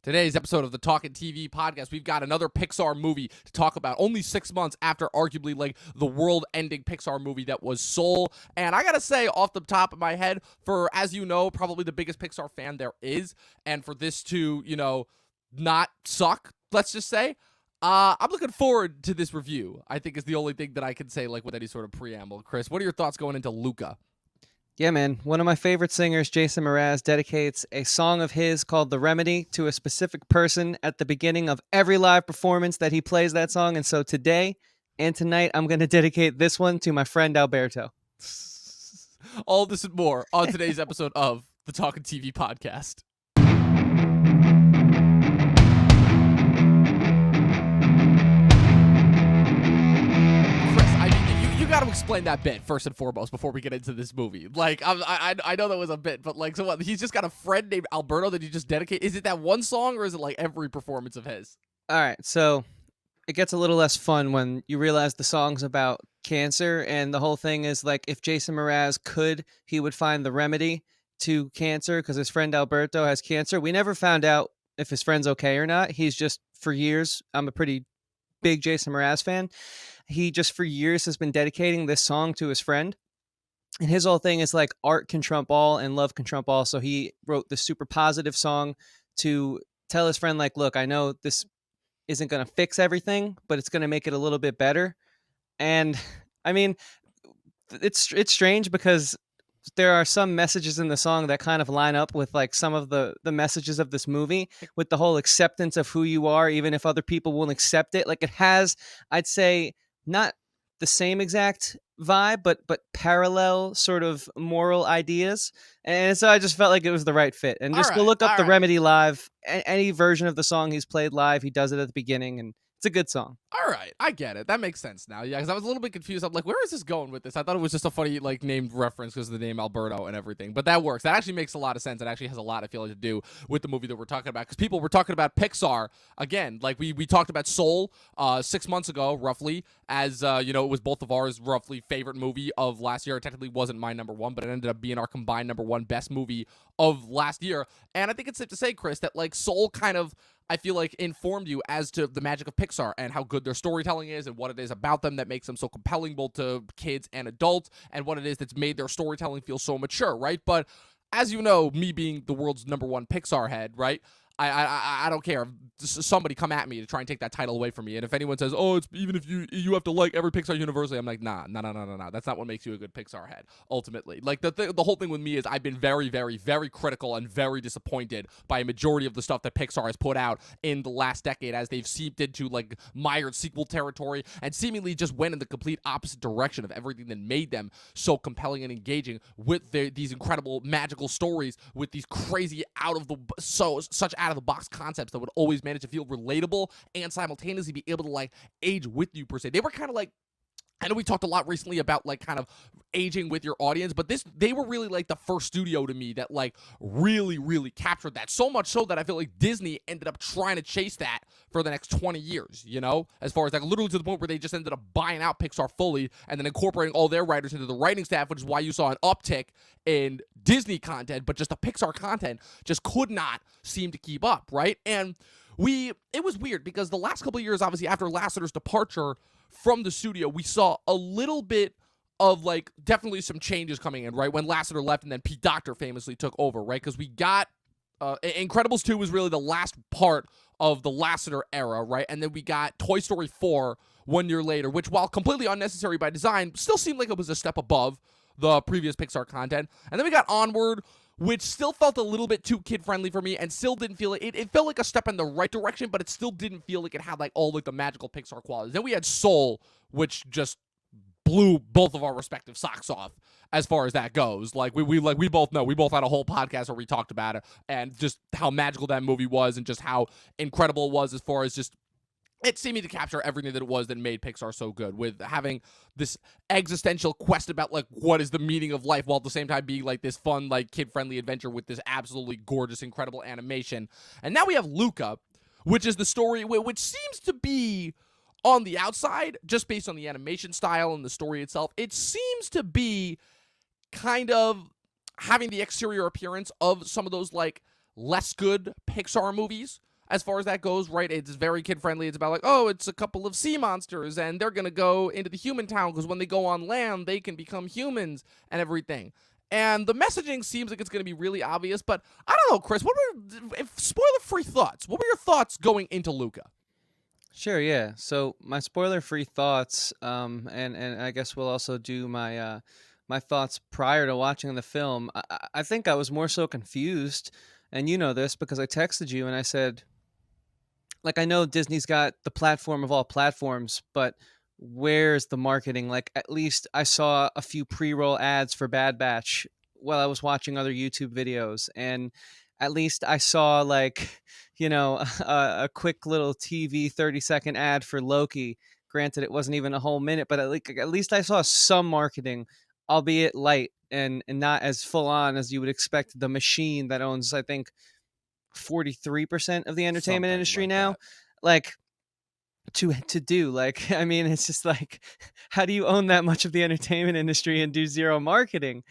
Today's episode of the Talkin TV podcast, we've got another Pixar movie to talk about only 6 months after arguably like the world-ending Pixar movie that was Soul. And I gotta say, off the top of my head, for, as you know, probably the biggest Pixar fan there is, and for this to, not suck, let's just say, I'm looking forward to this review, I think is the only thing that I can say like with any sort of preamble. Chris, what are your thoughts going into Luca? Yeah, man. One of my favorite singers, Jason Mraz, dedicates a song of his called The Remedy to a specific person at the beginning of every live performance that he plays that song. And so today and tonight, I'm going to dedicate this one to my friend Alberto. All this and more on today's episode of the Talkin TV podcast. Got to explain that bit first and foremost before we get into this movie. Like, I know that was a bit, but like, so what? He's just got a friend named Alberto that you just dedicate. Is it that one song, or is it like every performance of his? All right, so it gets a little less fun when you realize the song's about cancer, and the whole thing is like, if Jason Mraz could, he would find the remedy to cancer because his friend Alberto has cancer. We never found out if his friend's okay or not. He's just, for years, I'm a pretty big Jason Mraz fan. He just for years has been dedicating this song to his friend. And his whole thing is like art can trump all and love can trump all. So he wrote this super positive song to tell his friend, like, look, I know this isn't going to fix everything, but it's going to make it a little bit better. And I mean, it's strange because there are some messages in the song that kind of line up with like some of the messages of this movie, with the whole acceptance of who you are, even if other people won't accept it. Like, it has, I'd say, not the same exact vibe, but parallel sort of moral ideas. And so I just felt like it was the right fit. And just go look up The Remedy live. Any version of the song he's played live, he does it at the beginning, and it's a good song. All right, I get it. That makes sense now. Yeah, because I was a little bit confused. I'm like, where is this going with this? I thought it was just a funny like named reference because of the name Alberto and everything. But that works. That actually makes a lot of sense. It actually has a lot, I feel like, to do with the movie that we're talking about. Because people were talking about Pixar again. Like we talked about Soul 6 months ago, roughly, as it was both of ours roughly favorite movie of last year. It technically wasn't my number one, but it ended up being our combined number one best movie of last year. And I think it's safe to say, Chris, that like Soul kind of, I feel like, informed you as to the magic of Pixar and how good their storytelling is and what it is about them that makes them so compelling both to kids and adults, and what it is that's made their storytelling feel so mature, right? But as you know, me being the world's number one Pixar head, right? I don't care if somebody come at me to try and take that title away from me. And if anyone says, oh, it's even if you have to like every Pixar universally, I'm like, nah. That's not what makes you a good Pixar head, ultimately. Like, the whole thing with me is I've been very, very, very critical and very disappointed by a majority of the stuff that Pixar has put out in the last decade, as they've seeped into, like, mired sequel territory and seemingly just went in the complete opposite direction of everything that made them so compelling and engaging with these incredible magical stories, with these crazy such out-of-the-box concepts that would always manage to feel relatable and simultaneously be able to, like, age with you, per se. They were kind of like, I know we talked a lot recently about, like, kind of aging with your audience, but they were really, like, the first studio to me that, like, really, really captured that. So much so that I feel like Disney ended up trying to chase that for the next 20 years, as far as, like, literally to the point where they just ended up buying out Pixar fully and then incorporating all their writers into the writing staff, which is why you saw an uptick in Disney content, but just the Pixar content just could not seem to keep up, right? And it was weird because the last couple of years, obviously, after Lasseter's departure from the studio, we saw a little bit of, like, definitely some changes coming in, right? When Lasseter left and then Pete Docter famously took over, right? Because we got Incredibles 2 was really the last part of the Lasseter era, right? And then we got Toy Story 4 1 year later, which, while completely unnecessary by design, still seemed like it was a step above the previous Pixar content. And then we got Onward, which still felt a little bit too kid-friendly for me and still didn't feel it. It felt like a step in the right direction, but it still didn't feel like it had, like, all, like, the magical Pixar qualities. Then we had Soul, which just blew both of our respective socks off as far as that goes. Like, we both know. We both had a whole podcast where we talked about it and just how magical that movie was and just how incredible it was as far as just it seemed to capture everything that it was that made Pixar so good, with having this existential quest about, like, what is the meaning of life, while at the same time being, like, this fun, like, kid-friendly adventure with this absolutely gorgeous, incredible animation. And now we have Luca, which is the story, which seems to be, on the outside, just based on the animation style and the story itself, it seems to be kind of having the exterior appearance of some of those, like, less good Pixar movies. as far as that goes, right? It's very kid-friendly. It's about like, oh, it's a couple of sea monsters, and they're going to go into the human town because when they go on land, they can become humans and everything. And the messaging seems like it's going to be really obvious, but I don't know, Chris, if spoiler-free thoughts, what were your thoughts going into Luca? Sure, yeah. So my spoiler-free thoughts, and I guess we'll also do my my thoughts prior to watching the film. I think I was more so confused, and you know this because I texted you and I said, like, I know Disney's got the platform of all platforms, but where's the marketing? Like, at least I saw a few pre-roll ads for Bad Batch while I was watching other YouTube videos, and at least I saw, like, you know, a quick little TV 30-second ad for Loki. Granted, it wasn't even a whole minute, but at least I saw some marketing, albeit light and not as full on as you would expect the machine that owns, I think, 43% of the entertainment Something industry like now. that. Like, to do, like, I mean, it's just like, how do you own that much of the entertainment industry and do zero marketing?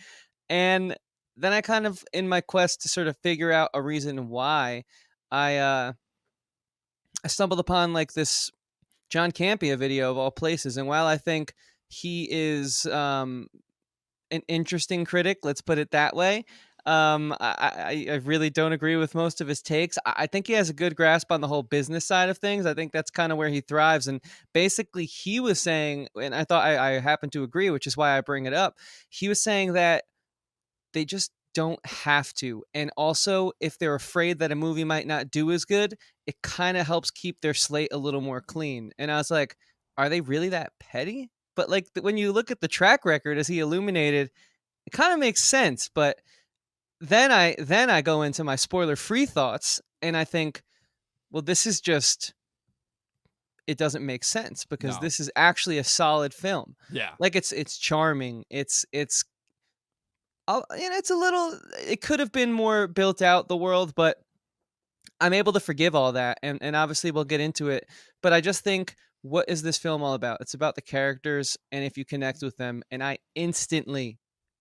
And then I kind of, in my quest to sort of figure out a reason why, I I stumbled upon like this John Campea video of all places. And while I think he is an interesting critic, let's put it that way, I really don't agree with most of his takes. I think he has a good grasp on the whole business side of things. I think that's kind of where he thrives. And basically, he was saying, and I thought I happen to agree, which is why I bring it up. He was saying that they just don't have to. And also, if they're afraid that a movie might not do as good, it kind of helps keep their slate a little more clean. And I was like, are they really that petty? But like when you look at the track record as he illuminated, it kind of makes sense. But then I go into my spoiler-free thoughts and I think, well, this is just, it doesn't make sense because No. this is actually a solid film. Yeah. Like it's charming. It's it's a little, it could have been more built out, the world, but I'm able to forgive all that, and obviously we'll get into it. But I just think, what is this film all about? It's about the characters, and if you connect with them, and I instantly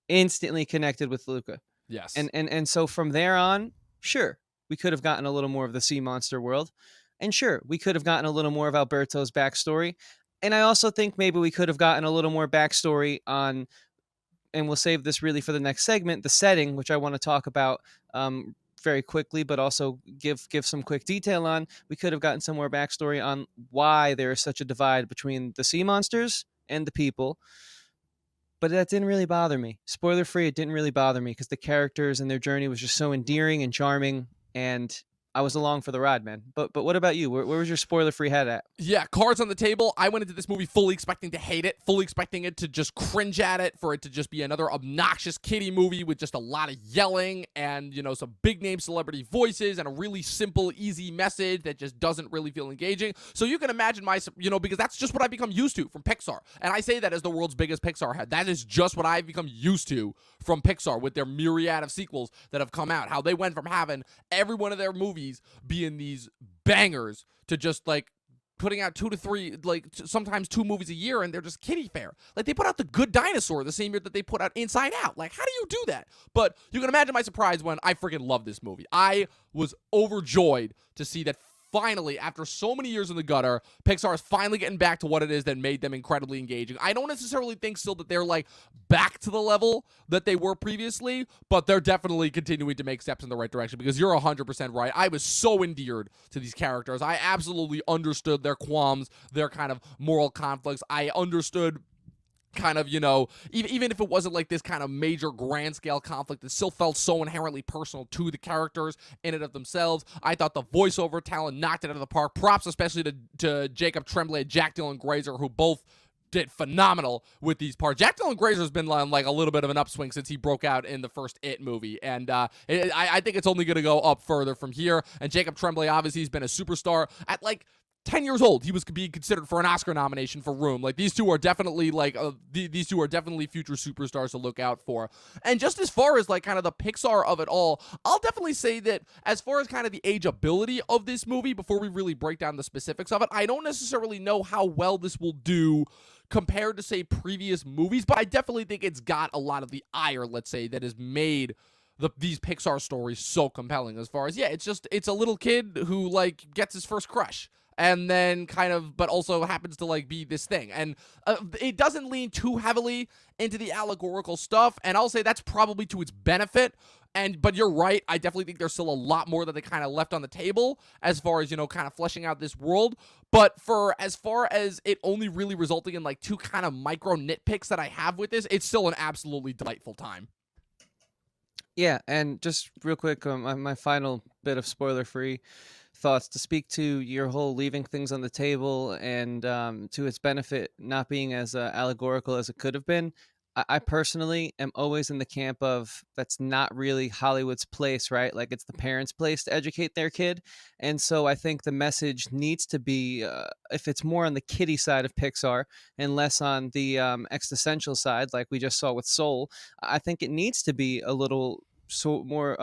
connected with Luca. Yes. And so from there on, sure, we could have gotten a little more of the sea monster world, and sure, we could have gotten a little more of Alberto's backstory, and I also think maybe we could have gotten a little more backstory on, and we'll save this really for the next segment, the setting, which I want to talk about very quickly, but also give some quick detail on. We could have gotten some more backstory on why there is such a divide between the sea monsters and the people. But that didn't really bother me. Spoiler free, it didn't really bother me because the characters and their journey was just so endearing and charming, and I was along for the ride, man. But what about you? Where was your spoiler free head at? Yeah, cards on the table. I went into this movie fully expecting to hate it, fully expecting it to just cringe at it, for it to just be another obnoxious kiddie movie with just a lot of yelling and, you know, some big name celebrity voices and a really simple, easy message that just doesn't really feel engaging. So you can imagine because that's just what I've become used to from Pixar. And I say that as the world's biggest Pixar head. That is just what I've become used to from Pixar with their myriad of sequels that have come out. How they went from having every one of their movies being these bangers to just like putting out 2 to 3, like sometimes 2 movies a year, and they're just kiddie fare. Like they put out The Good Dinosaur the same year that they put out Inside Out. Like, how do you do that? But you can imagine my surprise when I freaking love this movie. I was overjoyed to see that finally, after so many years in the gutter, Pixar is finally getting back to what it is that made them incredibly engaging. I don't necessarily think still that they're like back to the level that they were previously, but they're definitely continuing to make steps in the right direction, because you're 100% right. I was so endeared to these characters. I absolutely understood their qualms, their kind of moral conflicts. I understood kind of, even if it wasn't like this kind of major grand scale conflict, it still felt so inherently personal to the characters in and of themselves. I thought the voiceover talent knocked it out of the park. Props especially to Jacob Tremblay and Jack Dylan Grazer, who both did phenomenal with these parts. Jack Dylan Grazer has been on like a little bit of an upswing since he broke out in the first It movie, and I think it's only going to go up further from here. And Jacob Tremblay, obviously, he's been a superstar at like 10 years old. He was being considered for an Oscar nomination for Room. Like, these two are definitely future superstars to look out for. And just as far as like kind of the Pixar of it all, I'll definitely say that as far as kind of the ageability of this movie, before we really break down the specifics of it, I don't necessarily know how well this will do compared to, say, previous movies, but I definitely think it's got a lot of the ire, let's say, that is made these Pixar stories so compelling as far as, yeah, it's a little kid who like gets his first crush and then kind of, but also happens to like be this thing. And it doesn't lean too heavily into the allegorical stuff. And I'll say that's probably to its benefit. But you're right. I definitely think there's still a lot more that they kind of left on the table as far as, kind of fleshing out this world. But for as far as it only really resulting in like 2 kind of micro nitpicks that I have with this, it's still an absolutely delightful time. Yeah, and just real quick, my final bit of spoiler-free thoughts to speak to your whole leaving things on the table and to its benefit not being as allegorical as it could have been. I personally am always in the camp of that's not really Hollywood's place, right? Like it's the parents' place to educate their kid. And so I think the message needs to be, if it's more on the kiddie side of Pixar and less on the existential side, like we just saw with Soul, I think it needs to be a little more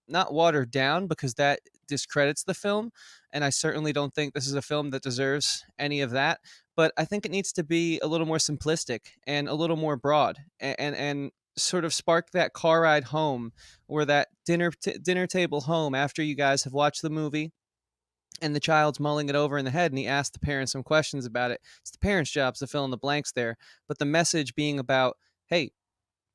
not watered down because that discredits the film. And I certainly don't think this is a film that deserves any of that. But I think it needs to be a little more simplistic and a little more broad and sort of spark that car ride home or that dinner table home after you guys have watched the movie and the child's mulling it over in the head and he asks the parents some questions about it. It's the parents' job to fill in the blanks there. But the message being about, hey,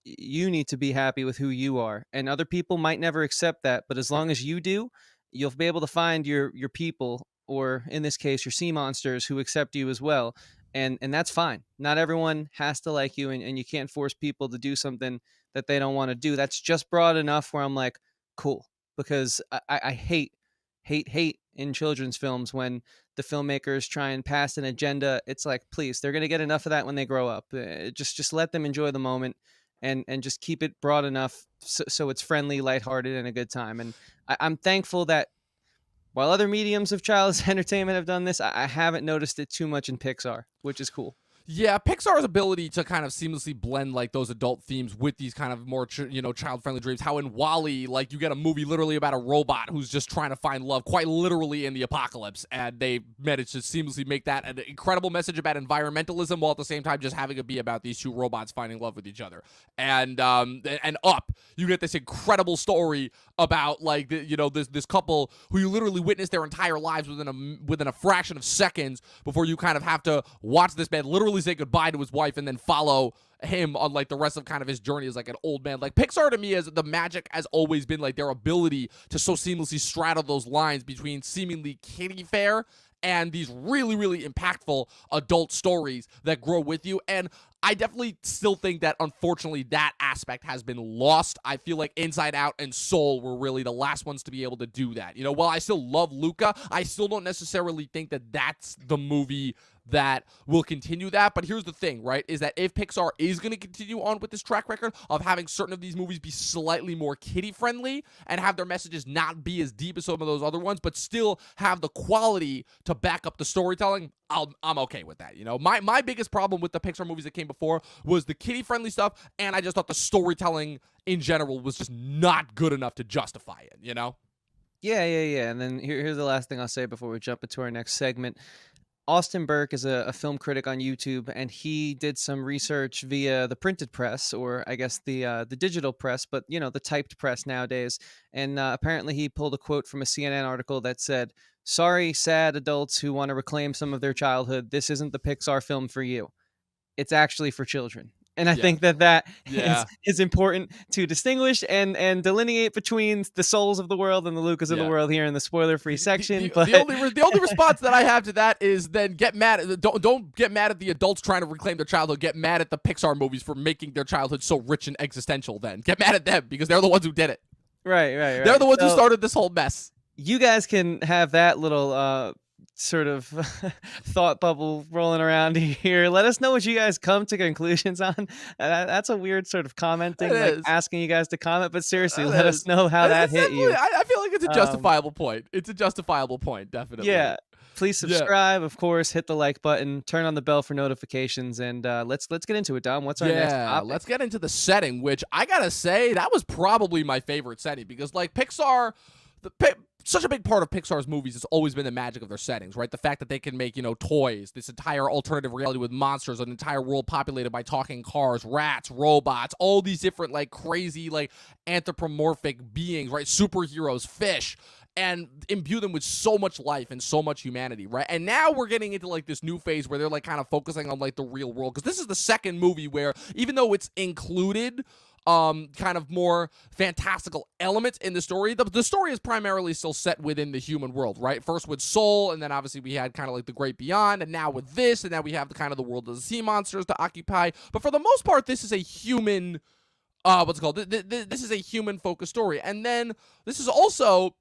you need to be happy with who you are. And other people might never accept that. But as long as you do, you'll be able to find your people, or in this case, your sea monsters who accept you as well. And that's fine. Not everyone has to like you, and you can't force people to do something that they don't want to do. That's just broad enough where I'm like, cool. Because I hate in children's films when the filmmakers try and pass an agenda. It's like, please, they're going to get enough of that when they grow up. Just let them enjoy the moment and just keep it broad enough so it's friendly, lighthearted, and a good time. And I'm thankful that while other mediums of child's entertainment have done this, I haven't noticed it too much in Pixar, which is cool. Yeah, Pixar's ability to kind of seamlessly blend like those adult themes with these kind of more child-friendly dreams. How in WALL-E, like you get a movie literally about a robot who's just trying to find love, quite literally in the apocalypse, and they managed to seamlessly make that an incredible message about environmentalism while at the same time just having it be about these 2 robots finding love with each other. And Up, you get this incredible story about like this couple who you literally witness their entire lives within a fraction of seconds before you kind of have to watch this man literally say goodbye to his wife and then follow him on like the rest of kind of his journey as like an old man. Like Pixar to me, as the magic has always been like their ability to so seamlessly straddle those lines between seemingly kiddie fare and these really, really impactful adult stories that grow with you. And I definitely still think that, unfortunately, that aspect has been lost. I feel like Inside Out and Soul were really the last ones to be able to do that. While I still love Luca, I still don't necessarily think that that's the movie that will continue that. But here's the thing, right, is that if Pixar is going to continue on with this track record of having certain of these movies be slightly more kiddie-friendly and have their messages not be as deep as some of those other ones, but still have the quality to back up the storytelling, I'm okay with that. My biggest problem with the Pixar movies that came before was the kiddie-friendly stuff, and I just thought the storytelling in general was just not good enough to justify it, Yeah. And then here's the last thing I'll say before we jump into our next segment. Austin Burke is a film critic on YouTube, and he did some research via the printed press, or I guess the digital press, but the typed press nowadays. And apparently he pulled a quote from a CNN article that said, "Sorry, sad adults who want to reclaim some of their childhood. This isn't the Pixar film for you. It's actually for children." And I think that is important to distinguish and delineate between the souls of the world and the Lucas of the world here in the spoiler-free section. The only response that I have to that is then don't get mad at the adults trying to reclaim their childhood. Get mad at the Pixar movies for making their childhood so rich and existential. Then get mad at them because they're the ones who did it. Right. They're the ones who started this whole mess. You guys can have that little sort of thought bubble rolling around here. Let us know what you guys come to conclusions on. That's a weird sort of commenting, like asking you guys to comment, but seriously, let us know how that hit you. I feel like it's a justifiable point. It's a justifiable point, definitely. Yeah. Please subscribe, of course, hit the like button, turn on the bell for notifications, and let's get into it, Dom. What's our next topic? Let's get into the setting, which I gotta say, that was probably my favorite setting, because like Pixar, such a big part of Pixar's movies has always been the magic of their settings, right? The fact that they can make, toys, this entire alternative reality with monsters, an entire world populated by talking cars, rats, robots, all these different, like, crazy, like, anthropomorphic beings, right? Superheroes, fish, and imbue them with so much life and so much humanity, right? And now we're getting into, like, this new phase where they're, like, kind of focusing on, like, the real world, because this is the second movie where, even though it's included kind of more fantastical elements in the story. The story is primarily still set within the human world, right? First with Soul, and then obviously we had kind of like the Great Beyond, and now with this, and now we have the kind of the world of the sea monsters to occupy. But for the most part, this is a human, what's it called? This is a human-focused story. And then this is also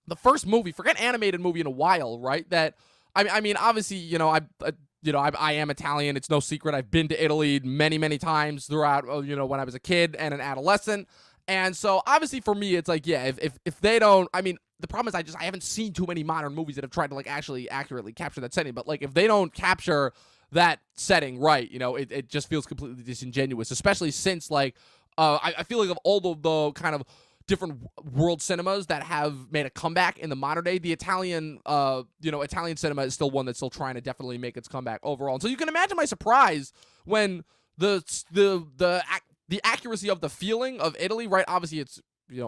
the first movie, forget animated movie in a while, right? That, I mean, obviously, I am Italian. It's no secret. I've been to Italy many, many times throughout, when I was a kid and an adolescent. And so obviously for me, it's like, yeah, if they don't, I mean, the problem is I haven't seen too many modern movies that have tried to like actually accurately capture that setting. But like, if they don't capture that setting right, it just feels completely disingenuous, especially since like, I feel like of all the kind of different world cinemas that have made a comeback in the modern day, the Italian cinema is still one that's still trying to definitely make its comeback overall. And so you can imagine my surprise when the accuracy of the feeling of Italy, right? Obviously, it's,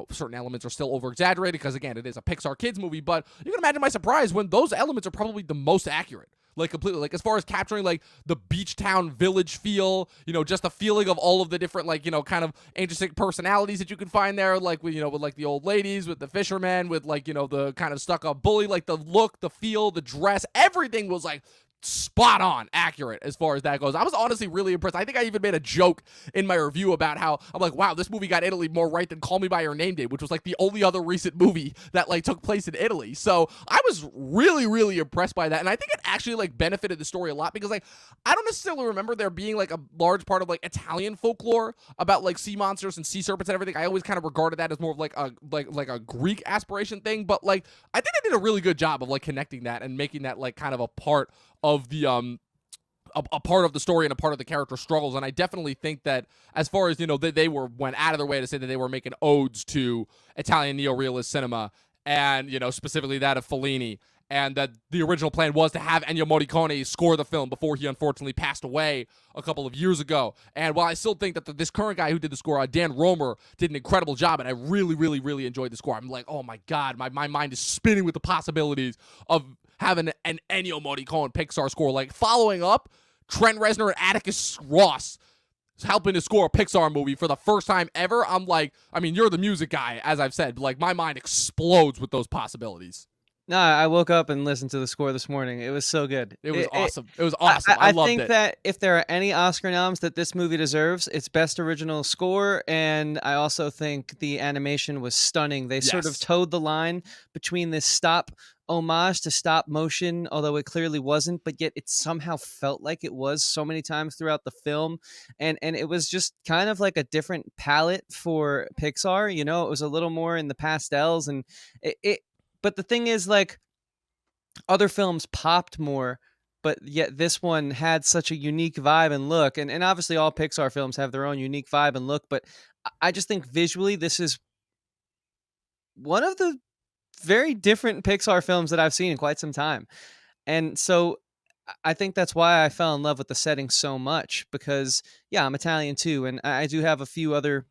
certain elements are still over exaggerated because again, it is a Pixar kids movie, but you can imagine my surprise when those elements are probably the most accurate. Like completely, like as far as capturing like the beach town village feel, just the feeling of all of the different like, kind of interesting personalities that you can find there, like with like the old ladies, with the fishermen, with like, the kind of stuck up bully, like the look, the feel, the dress, everything was like spot on accurate as far as that goes. I was honestly really impressed. I think I even made a joke in my review about how I'm like, wow, this movie got Italy more right than Call Me by Your Name did, which was like the only other recent movie that like took place in Italy. So I was really, really impressed by that. And I think it actually like benefited the story a lot because like I don't necessarily remember there being like a large part of like Italian folklore about like sea monsters and sea serpents and everything. I always kind of regarded that as more of like a Greek aspiration thing. But like I think they did a really good job of like connecting that and making that like kind of a part of the a part of the story and a part of the character struggles. And I definitely think that as far as they went out of their way to say that they were making odes to Italian neorealist cinema and specifically that of Fellini, and that the original plan was to have Ennio Morricone score the film before he unfortunately passed away a couple of years ago. And while I still think that this current guy who did the score, Dan Romer, did an incredible job, and I really, really, really enjoyed the score. I'm like, oh my God, my mind is spinning with the possibilities of having an Ennio Morricone Pixar score, like following up Trent Reznor and Atticus Ross helping to score a Pixar movie for the first time ever. I'm like, I mean, you're the music guy, as I've said, like my mind explodes with those possibilities. No, I woke up and listened to the score this morning. It was so good. It was awesome. It was awesome. I loved it. I think that if there are any Oscar noms that this movie deserves, it's Best Original Score, and I also think the animation was stunning. They sort of towed the line between this stop homage to stop motion, although it clearly wasn't, but yet it somehow felt like it was so many times throughout the film. And it was just kind of like a different palette for Pixar. It was a little more in the pastels, and but the thing is, like, other films popped more, but yet this one had such a unique vibe and look. And obviously all Pixar films have their own unique vibe and look, but I just think visually this is one of the very different Pixar films that I've seen in quite some time. And so I think that's why I fell in love with the setting so much, because yeah, I'm Italian too, and I do have a few other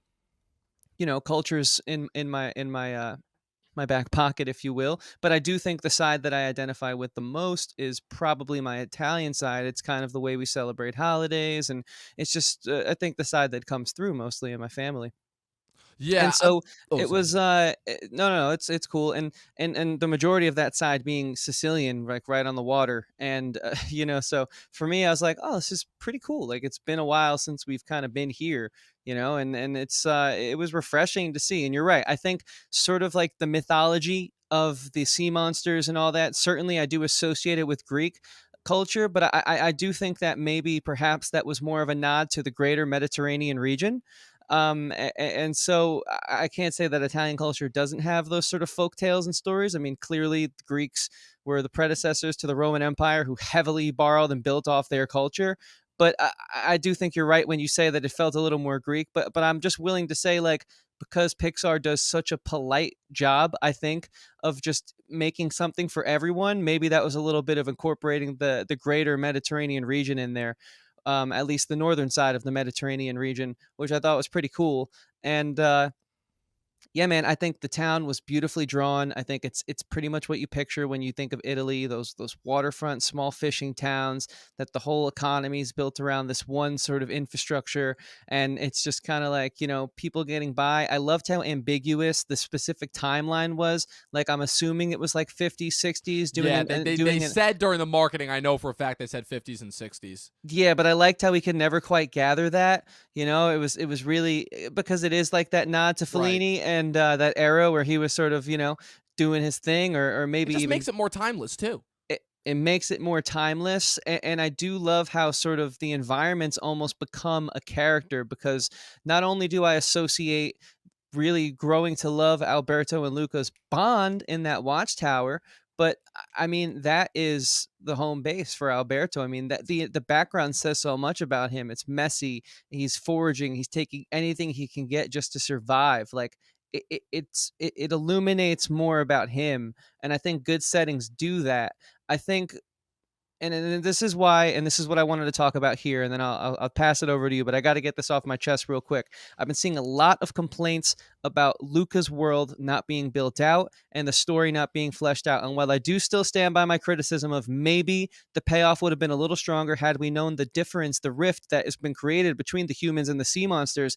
cultures in my back pocket, if you will. But I do think the side that I identify with the most is probably my Italian side. It's kind of the way we celebrate holidays, and it's just I think the side that comes through mostly in my family. Yeah. And so it was no, it's cool. And the majority of that side being Sicilian, like right on the water. And so for me, I was like, oh, this is pretty cool. Like it's been a while since we've kind of been here, and it's it was refreshing to see. And you're right. I think sort of like the mythology of the sea monsters and all that, certainly I do associate it with Greek culture, but I do think that maybe perhaps that was more of a nod to the greater Mediterranean region. And so I can't say that Italian culture doesn't have those sort of folk tales and stories. I mean, clearly the Greeks were the predecessors to the Roman Empire who heavily borrowed and built off their culture. But I do think you're right when you say that it felt a little more Greek, but I'm just willing to say, like, because Pixar does such a polite job, I think, of just making something for everyone. Maybe that was a little bit of incorporating the greater Mediterranean region in there, at least the northern side of the Mediterranean region, which I thought was pretty cool. And yeah, man, I think the town was beautifully drawn. I think it's pretty much what you picture when you think of Italy, those waterfront small fishing towns that the whole economy is built around this one sort of infrastructure, and it's just kind of like, people getting by. I loved how ambiguous the specific timeline was. Like, I'm assuming it was like 50s, 60s doing Yeah, it and they doing it. said during the marketing, I know for a fact they said 50s and 60s. Yeah, but I liked how we could never quite gather that. It was really, because it is like that nod to Right. Fellini and that era where he was sort of, doing his thing, or It maybe just even makes it more timeless too. it makes it more timeless. And I do love how sort of the environments almost become a character, because not only do I associate really growing to love Alberto and Luca's bond in that watchtower. But I mean, that is the home base for Alberto. I mean, that the background says so much about him. It's messy. He's foraging. He's taking anything he can get just to survive. Like, it illuminates more about him, and I think good settings do that. I think, and this is why, and this is what I wanted to talk about here, and then I'll pass it over to you. But I got to get this off my chest real quick. I've been seeing a lot of complaints about Luca's world not being built out and the story not being fleshed out. And while I do still stand by my criticism of maybe the payoff would have been a little stronger had we known the difference, the rift that has been created between the humans and the sea monsters,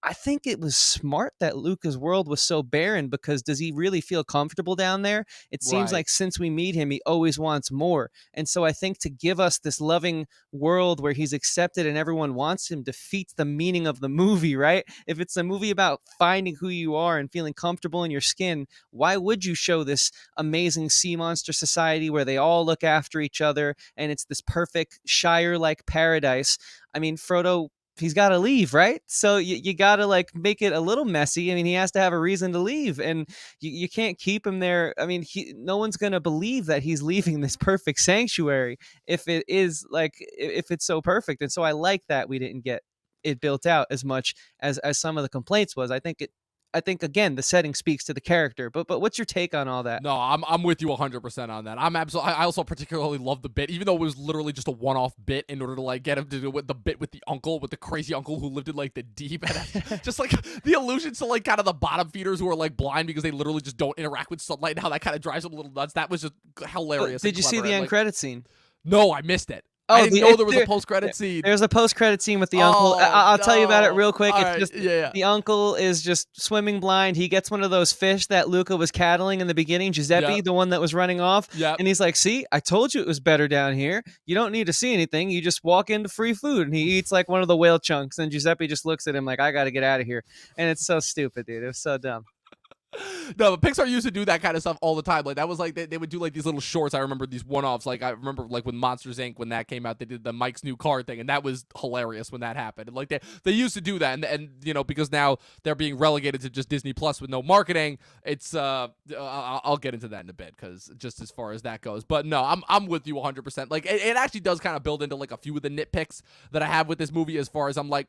I think it was smart that Luca's world was so barren, because does he really feel comfortable down there? It seems Right. like since we meet him, he always wants more. And so I think to give us this loving world where he's accepted and everyone wants him defeats the meaning of the movie, right? If it's a movie about finding who you are and feeling comfortable in your skin, why would you show this amazing sea monster society where they all look after each other and it's this perfect Shire-like paradise? I mean, Frodo, he's got to leave, right? So you got to like make it a little messy. I mean, he has to have a reason to leave, and you can't keep him there. I mean, no one's going to believe that he's leaving this perfect sanctuary if it is like, if it's so perfect. And so I like that we didn't get it built out as much as some of the complaints was. I think again, the setting speaks to the character. But what's your take on all that? No, I'm with you 100% on that. I also particularly love the bit, even though it was literally just a one-off bit in order to like get him to do with the bit with the uncle, with the crazy uncle who lived in like the deep, and just like the allusions to like kind of the bottom feeders who are like blind because they literally just don't interact with sunlight, and how that kind of drives them a little nuts. That was just hilarious. Did you see the end credit scene? No, I missed it. Oh, I didn't know there was a post-credit scene. There's a post-credit scene with the uncle. I'll tell you about it real quick. All It's right, just yeah. the uncle is just swimming blind. He gets one of those fish that Luca was cattling in the beginning, Giuseppe, Yep. the one that was running off. Yep. And he's like, see, I told you it was better down here. You don't need to see anything. You just walk into free food. And he eats like one of the whale chunks. And Giuseppe just looks at him like, I got to get out of here. And it's so stupid, dude. It was so dumb. No, but Pixar used to do that kind of stuff all the time. Like that was like they would do like these little shorts. I remember these one-offs. Like I remember like with Monsters Inc. when that came out, they did the Mike's New Car thing, and that was hilarious when that happened. And like they used to do that, and because now they're being relegated to just Disney Plus with no marketing. It's I'll get into that in a bit, because just as far as that goes. But no, I'm with you 100%. Like it actually does kind of build into like a few of the nitpicks that I have with this movie, as far as I'm like,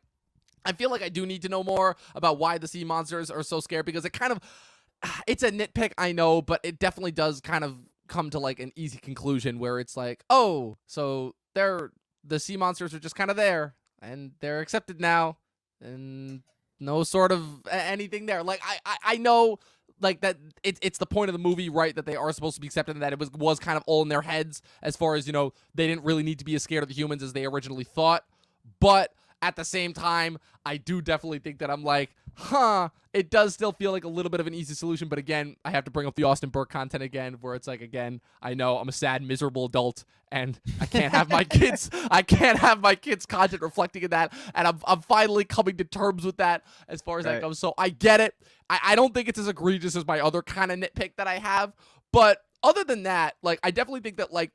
I feel like I do need to know more about why the sea monsters are so scared, because it kind of, it's a nitpick, I know, but it definitely does kind of come to like an easy conclusion where it's like, oh, so the sea monsters are just kind of there and they're accepted now, and no sort of anything there. Like I know like that it's the point of the movie, right, that they are supposed to be accepted, and that it was kind of all in their heads, as far as, they didn't really need to be as scared of the humans as they originally thought. But at the same time, I do definitely think that I'm like, it does still feel like a little bit of an easy solution. But again, I have to bring up the Austin Burke content again, where it's like, again, I know I'm a sad, miserable adult, and I can't have my kids content reflecting in that, and I'm finally coming to terms with that as far as that goes. So I get it. I don't think it's as egregious as my other kind of nitpick that I have, but other than that, like, I definitely think that, like,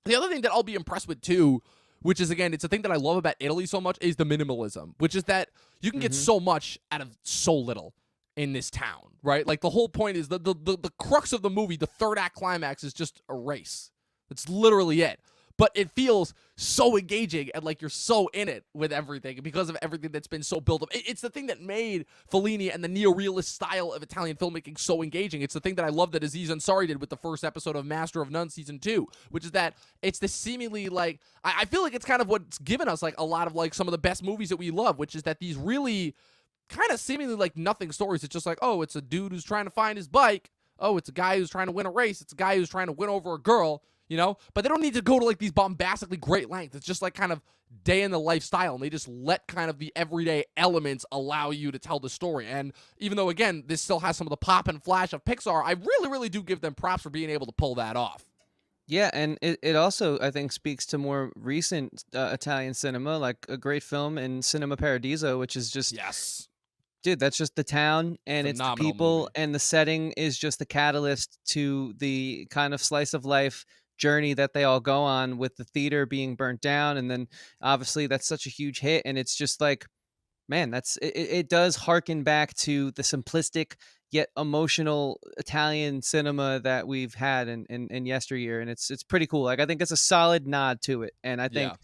the other thing that I'll be impressed with too, which is, again, it's a thing that I love about Italy so much, is the minimalism, which is that you can get so much out of so little in this town, right? Like, the whole point is the crux of the movie, the third act climax, is just a race. That's literally it. but it feels so engaging and like you're so in it with everything because of everything that's been so built up. It's the thing that made Fellini and the neo-realist style of Italian filmmaking so engaging. It's the thing that I love that Aziz Ansari did with the first episode of Master of None season 2, which is that it's the seemingly like, I feel like it's kind of what's given us like a lot of like some of the best movies that we love, which is that these really kind of seemingly like nothing stories. It's just like, oh, it's a dude who's trying to find his bike. Oh, it's a guy who's trying to win a race. It's a guy who's trying to win over a girl, you know? But they don't need to go to like these bombastically great lengths. It's just like kind of day in the lifestyle, and they just let kind of the everyday elements allow you to tell the story. And even though, again, this still has some of the pop and flash of Pixar, I really, really do give them props for being able to pull that off. Yeah, and it also, I think, speaks to more recent Italian cinema, like a great film in Cinema Paradiso, which is just, Yes. dude, that's just the town and it's the Phenomenal people, movie. and the setting is just the catalyst to the kind of slice of life journey that they all go on, with the theater being burnt down. And then obviously that's such a huge hit. And it's just like, man, it does harken back to the simplistic yet emotional Italian cinema that we've had in yesteryear. And it's pretty cool. Like, I think it's a solid nod to it. And I think Yeah.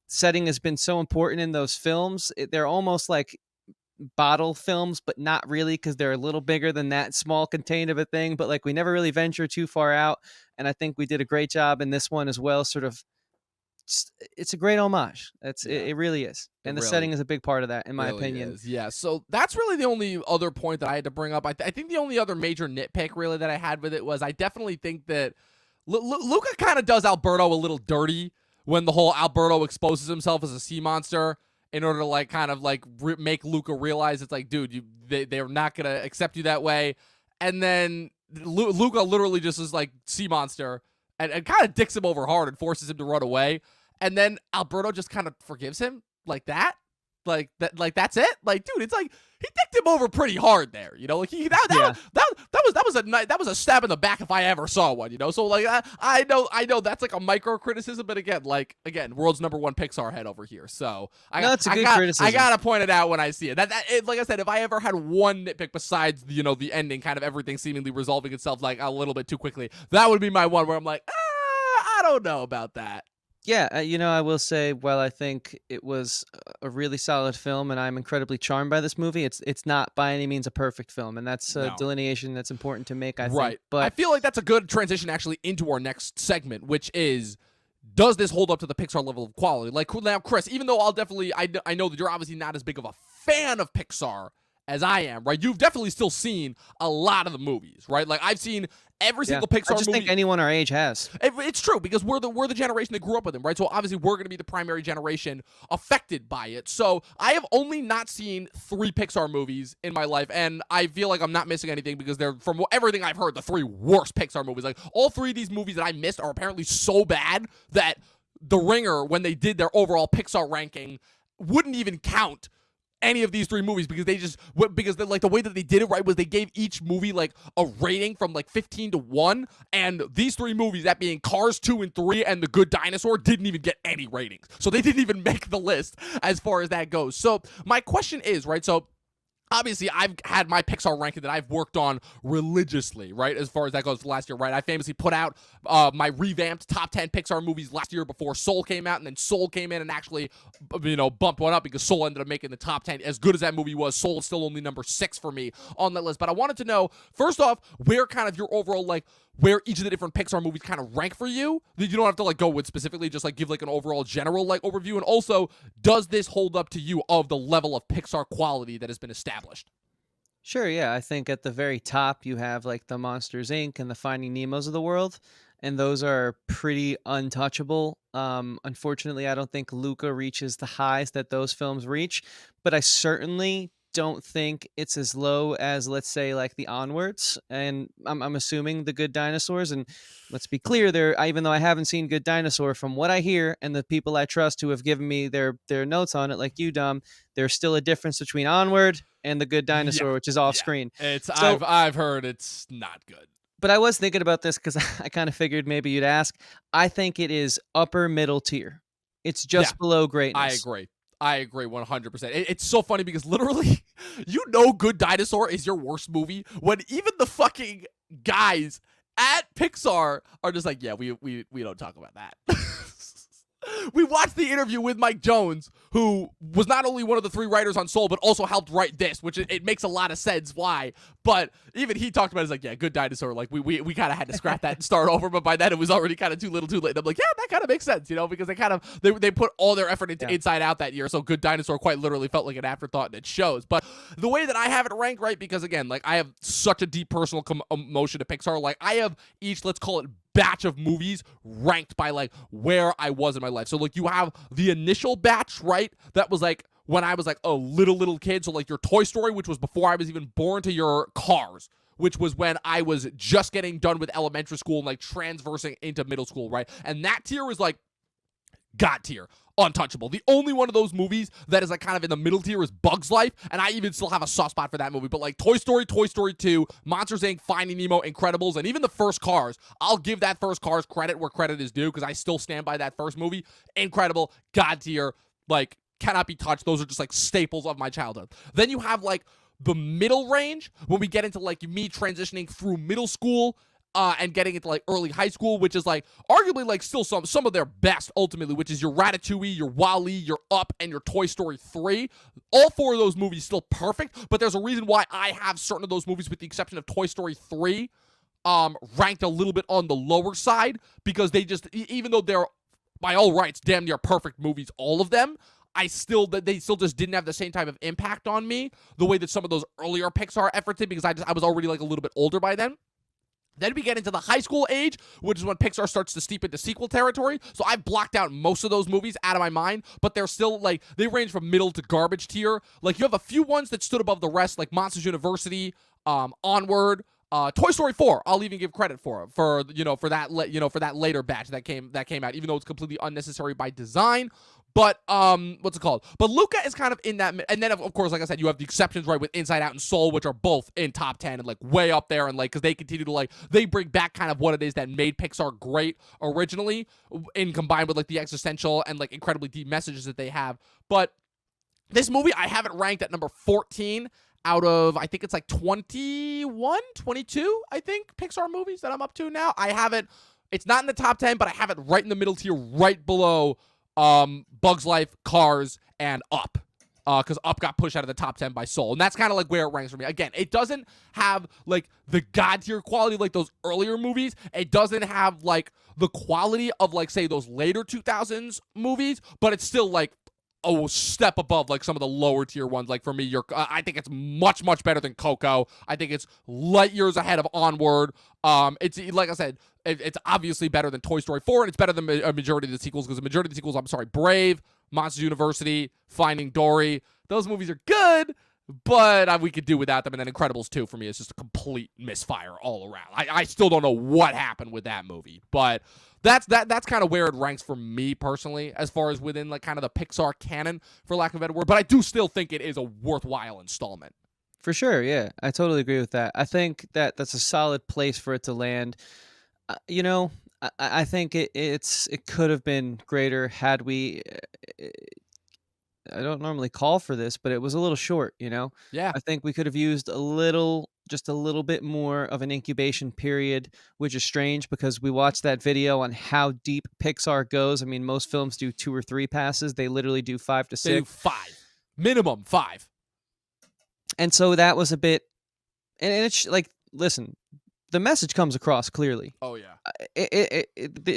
setting has been so important in those films. They're almost like bottle films, but not really, because they're a little bigger than that small contained of a thing. But like, we never really venture too far out. And I think we did a great job in this one as well. Sort of, it's a great homage. Yeah. It really is. It And the really setting is a big part of that, in my really opinion. is. Yeah, so that's really the only other point that I had to bring up. I think the only other major nitpick really that I had with it was I definitely think that Luca kind of does Alberto a little dirty when the whole Alberto exposes himself as a sea monster in order to like kind of like make Luca realize it's like, dude, they're not gonna accept you that way. And then Luca literally just is like sea monster and kind of dicks him over hard and forces him to run away. And then Alberto just kind of forgives him like that. Like that's it. Like, dude, it's like he dicked him over pretty hard there, you know. Like that was a stab in the back if I ever saw one, you know. So like I know that's like a micro criticism, but again, world's #1 Pixar head over here. So It's a good criticism. I gotta point it out when I see it. Like I said, if I ever had one nitpick besides the ending, kind of everything seemingly resolving itself like a little bit too quickly, that would be my one where I'm like, I don't know about that. Yeah, I will say, while I think it was a really solid film, and I'm incredibly charmed by this movie, it's not by any means a perfect film, and that's a No. delineation that's important to make, I think. Right. But I feel like that's a good transition actually into our next segment, which is, does this hold up to the Pixar level of quality? Like, now, Chris, even though I know that you're obviously not as big of a fan of Pixar as I am, right? You've definitely still seen a lot of the movies, right? Like, I've seen every single Pixar I just movie. think anyone our age has. It's true, because we're the generation that grew up with him, right? So obviously we're going to be the primary generation affected by it. So I have only not seen 3 Pixar movies in my life, and I feel like I'm not missing anything because they're, from everything I've heard, the 3 worst Pixar movies. Like, all 3 of these movies that I missed are apparently so bad that The Ringer, when they did their overall Pixar ranking, wouldn't even count any of these 3 movies because like the way that they did it right was they gave each movie like a rating from like 15 to 1, and these 3 movies, that being Cars 2 and 3 and The Good Dinosaur, didn't even get any ratings. So they didn't even make the list as far as that goes. So my question is, right, so obviously, I've had my Pixar ranking that I've worked on religiously, right, as far as that goes last year, right? I famously put out my revamped top 10 Pixar movies last year before Soul came out, and then Soul came in and actually, bumped one up because Soul ended up making the top 10. As good as that movie was, Soul is still only number 6 for me on that list. But I wanted to know, first off, where kind of your overall, like, where each of the different Pixar movies kind of rank for you. You don't have to like go with specifically, just like give like an overall general like overview. And also, does this hold up to you of the level of Pixar quality that has been established? Sure, yeah. I think at the very top you have like the Monsters Inc. and the Finding Nemos of the world, and those are pretty untouchable. Unfortunately, I don't think Luca reaches the highs that those films reach, but I certainly don't think it's as low as, let's say, like the Onwards, and I'm assuming the Good Dinosaurs. And let's be clear, even though I haven't seen Good Dinosaur, from what I hear and the people I trust who have given me their notes on it, like you, Dom, there's still a difference between Onward and the Good Dinosaur, which is off screen. I've heard it's not good. But I was thinking about this because I kind of figured maybe you'd ask. I think it is upper middle tier. It's just below greatness. I agree 100%. It's so funny because literally, Good Dinosaur is your worst movie when even the fucking guys at Pixar are just like, yeah, we don't talk about that. we watched the interview with Mike Jones, who was not only one of the 3 writers on Soul, but also helped write this, which it makes a lot of sense why. But even he talked about it as like, yeah, Good Dinosaur. Like we kind of had to scrap that and start over, but by then it was already kind of too little too late. And I'm like, yeah, that kind of makes sense, because they put all their effort into Inside Out that year. So Good Dinosaur quite literally felt like an afterthought, and it shows. But the way that I have it ranked, right, because again, like I have such a deep personal emotion to Pixar. Like I have each, let's call it, batch of movies ranked by like where I was in my life. So like you have the initial batch, right? That was like when I was like a little kid. So like your Toy Story, which was before I was even born, to your Cars, which was when I was just getting done with elementary school and like transversing into middle school, right? And that tier was like God tier. Untouchable. The only one of those movies that is like kind of in the middle tier is Bug's Life, and I even still have a soft spot for that movie. But like Toy Story, Toy Story 2, Monsters Inc., Finding Nemo, Incredibles, and even the first Cars, I'll give that first Cars credit where credit is due because I still stand by that first movie. Incredible, God tier, like cannot be touched. Those are just like staples of my childhood. Then you have like the middle range when we get into like me transitioning through middle school. And getting into like early high school, which is like arguably like still some of their best ultimately, which is your Ratatouille, your WALL-E, your Up, and your Toy Story 3. All 4 of those movies still perfect, but there's a reason why I have certain of those movies, with the exception of Toy Story 3, ranked a little bit on the lower side, because they just, even though they're by all rights damn near perfect movies, all of them, they still just didn't have the same type of impact on me the way that some of those earlier Pixar efforts did, because I was already like a little bit older by then. Then we get into the high school age, which is when Pixar starts to steep into sequel territory. So I've blocked out most of those movies out of my mind, but they're still like, they range from middle to garbage tier. Like you have a few ones that stood above the rest, like Monsters University, Onward, Toy Story 4. I'll even give credit for that later batch that came out, even though it's completely unnecessary by design. But what's it called? But Luca is kind of in that, and then of course, like I said, you have the exceptions, right, with Inside Out and Soul, which are both in top 10 and like way up there, and like because they continue to like they bring back kind of what it is that made Pixar great originally, in combined with like the existential and like incredibly deep messages that they have. But this movie, I have it ranked at number 14 out of, I think it's like 21, 22, I think, Pixar movies that I'm up to now. I have it, it's not in the top 10, but I have it right in the middle tier, right below Bug's Life, Cars, and Up. Because Up got pushed out of the top 10 by Soul. And that's kind of like where it ranks for me. Again, it doesn't have like the God tier quality like those earlier movies. It doesn't have like the quality of like, say, those later 2000s movies, but it's still like a step above like some of the lower tier ones. Like for me, I think it's much, much better than Coco. I think it's light years ahead of Onward. It's like I said, it's obviously better than Toy Story 4, and it's better than a majority of the sequels, because the majority of the sequels, Brave, Monsters University, Finding Dory, those movies are good, but we could do without them. And then Incredibles 2 for me is just a complete misfire all around. I still don't know what happened with that movie, but that's kind of where it ranks for me personally, as far as within like kind of the Pixar canon, for lack of a better word. But I do still think it is a worthwhile installment. For sure, yeah. I totally agree with that. I think that's a solid place for it to land. I think it could have been greater had we. I don't normally call for this, but it was a little short, Yeah. I think we could have used just a little bit more of an incubation period, which is strange because we watched that video on how deep Pixar goes. I mean, most films do 2 or 3 passes. They literally do 5 to 6. They do 5. Minimum 5. And so that was a bit, and it's like, listen, the message comes across clearly. Oh yeah.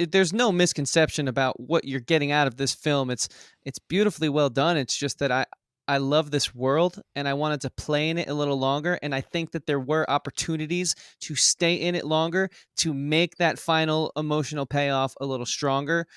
There's no misconception about what you're getting out of this film. It's beautifully well done. It's just that I love this world and I wanted to play in it a little longer. And I think that there were opportunities to stay in it longer to make that final emotional payoff a little stronger.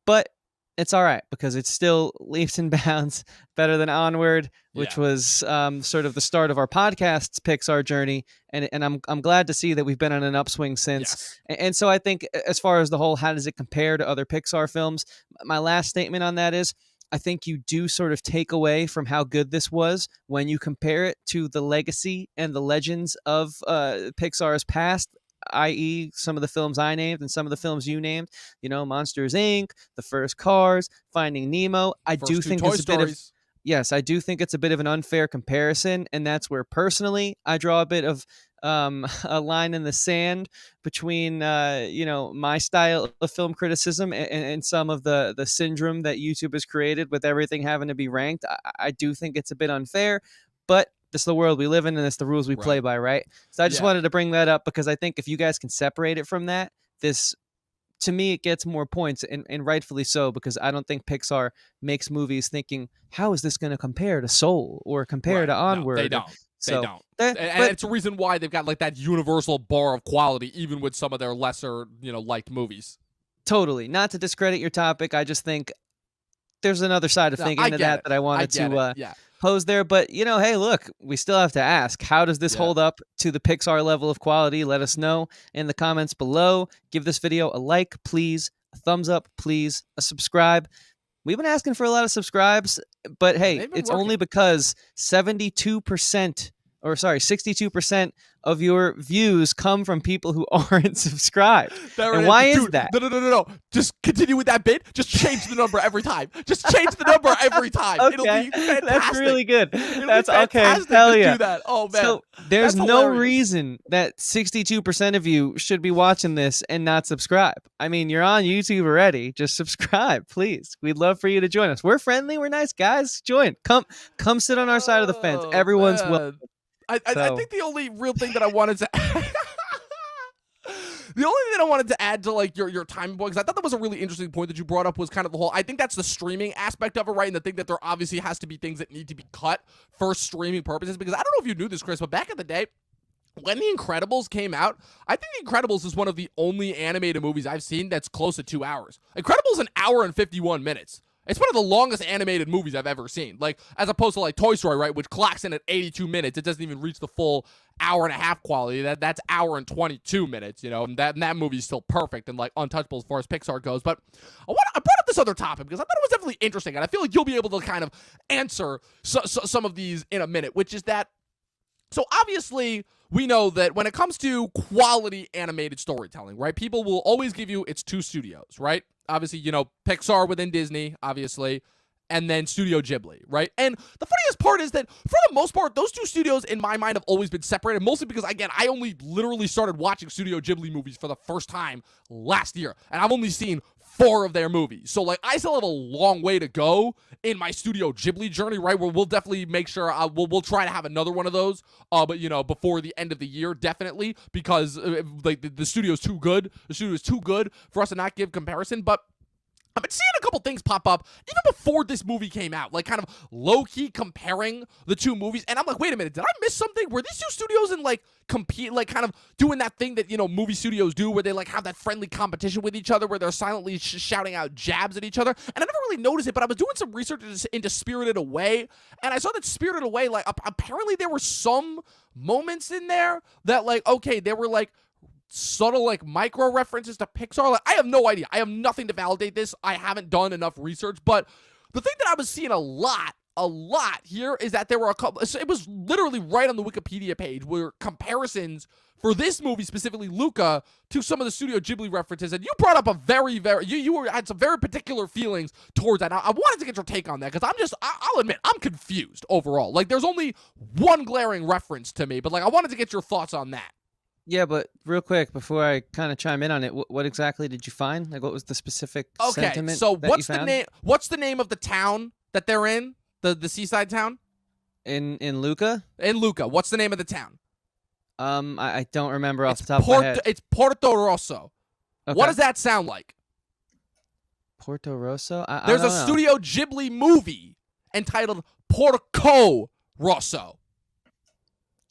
But it's all right because it's still leaps and bounds better than Onward, which was sort of the start of our podcast's Pixar journey. And I'm glad to see that we've been on an upswing since. Yes. And so I think as far as the whole, how does it compare to other Pixar films? My last statement on that is, I think you do sort of take away from how good this was when you compare it to the legacy and the legends of Pixar's past, i.e. some of the films I named and some of the films you named, Monsters Inc., the first Cars, Finding Nemo. I do think it's a bit of, yes, I do think it's a bit of an unfair comparison, and that's where personally I draw a bit of a line in the sand between my style of film criticism and some of the syndrome that YouTube has created with everything having to be ranked. I do think it's a bit unfair, but this is the world we live in, and it's the rules we play by, right? So I just wanted to bring that up because I think if you guys can separate it from that, this, to me, it gets more points, and rightfully so, because I don't think Pixar makes movies thinking, how is this going to compare to Soul or compare to Onward? No, they don't. So, they don't. And it's a reason why they've got like that universal bar of quality, even with some of their lesser, liked movies. Totally. Not to discredit your topic. I just think there's another side of thinking to that I wanted to pose there. But, hey, look, we still have to ask, how does this hold up to the Pixar level of quality? Let us know in the comments below. Give this video a like, please. A thumbs up, please. A subscribe. We've been asking for a lot of subscribes, but hey, it's only because 62% of your views come from people who aren't subscribed. And why is that? No. Just continue with that bit. Just change the number every time. Just change the number every time. Okay. It'll be fantastic. That's really good. That's okay. Hell yeah. Do that. Oh man. So there's no reason that 62% of you should be watching this and not subscribe. I mean, you're on YouTube already. Just subscribe, please. We'd love for you to join us. We're friendly. We're nice guys. Join. Come sit on our side of the fence. Everyone's welcome. I think the only real thing that I wanted to the only thing that I wanted to add to like your time point, because I thought that was a really interesting point that you brought up, was kind of the whole, I think that's the streaming aspect of it, right? And the thing that there obviously has to be things that need to be cut for streaming purposes, because I don't know if you knew this, Chris, but back in the day, when The Incredibles came out, I think The Incredibles is one of the only animated movies I've seen that's close to 2 hours. Incredibles is an hour and 51 minutes. It's one of the longest animated movies I've ever seen. Like, as opposed to like Toy Story, right, which clocks in at 82 minutes. It doesn't even reach the full hour and a half quality. That's hour and 22 minutes, and that movie is still perfect and like untouchable as far as Pixar goes. But I brought up this other topic because I thought it was definitely interesting, and I feel like you'll be able to kind of answer some of these in a minute, which is that, so obviously we know that when it comes to quality animated storytelling, right, people will always give you it's two studios, right? Obviously, Pixar within Disney, obviously, and then Studio Ghibli, right? And the funniest part is that, for the most part, those two studios, in my mind, have always been separated, mostly because, again, I only literally started watching Studio Ghibli movies for the first time last year, and I've only seen 4 of their movies. So, like, I still have a long way to go in my Studio Ghibli journey, right? Where we'll definitely make sure we'll try to have another one of those, but before the end of the year, definitely, because like the studio's too good. The studio is too good for us to not give comparison, but I've been seeing a couple things pop up even before this movie came out, like kind of low-key comparing the two movies, and I'm like, wait a minute, did I miss something? Were these two studios in like compete, like kind of doing that thing that movie studios do, where they like have that friendly competition with each other, where they're silently shouting out jabs at each other? And I never really noticed it, but I was doing some research into Spirited Away, and I saw that Spirited Away, like apparently there were some moments in there that like, okay, they were like subtle like micro references to Pixar. Like, I have no idea. I have nothing to validate this. I haven't done enough research, but the thing that I was seeing a lot here is that there were a couple, it was literally right on the Wikipedia page, where comparisons for this movie, specifically Luca, to some of the Studio Ghibli references, and you brought up a very, you had some very particular feelings towards that. I wanted to get your take on that, because I'll admit, I'm confused overall. Like, there's only one glaring reference to me, but like, I wanted to get your thoughts on that. Yeah, but real quick, before I kind of chime in on it, what exactly did you find? Like, what was the specific sentiment? So that what's you found? the name? What's the name of the town that they're in? The seaside town? In Luca? In Luca. What's the name of the town? I don't remember off the top of my head. It's Portorosso. Okay. What does that sound like? Portorosso? There's a Studio Ghibli movie entitled Portorosso.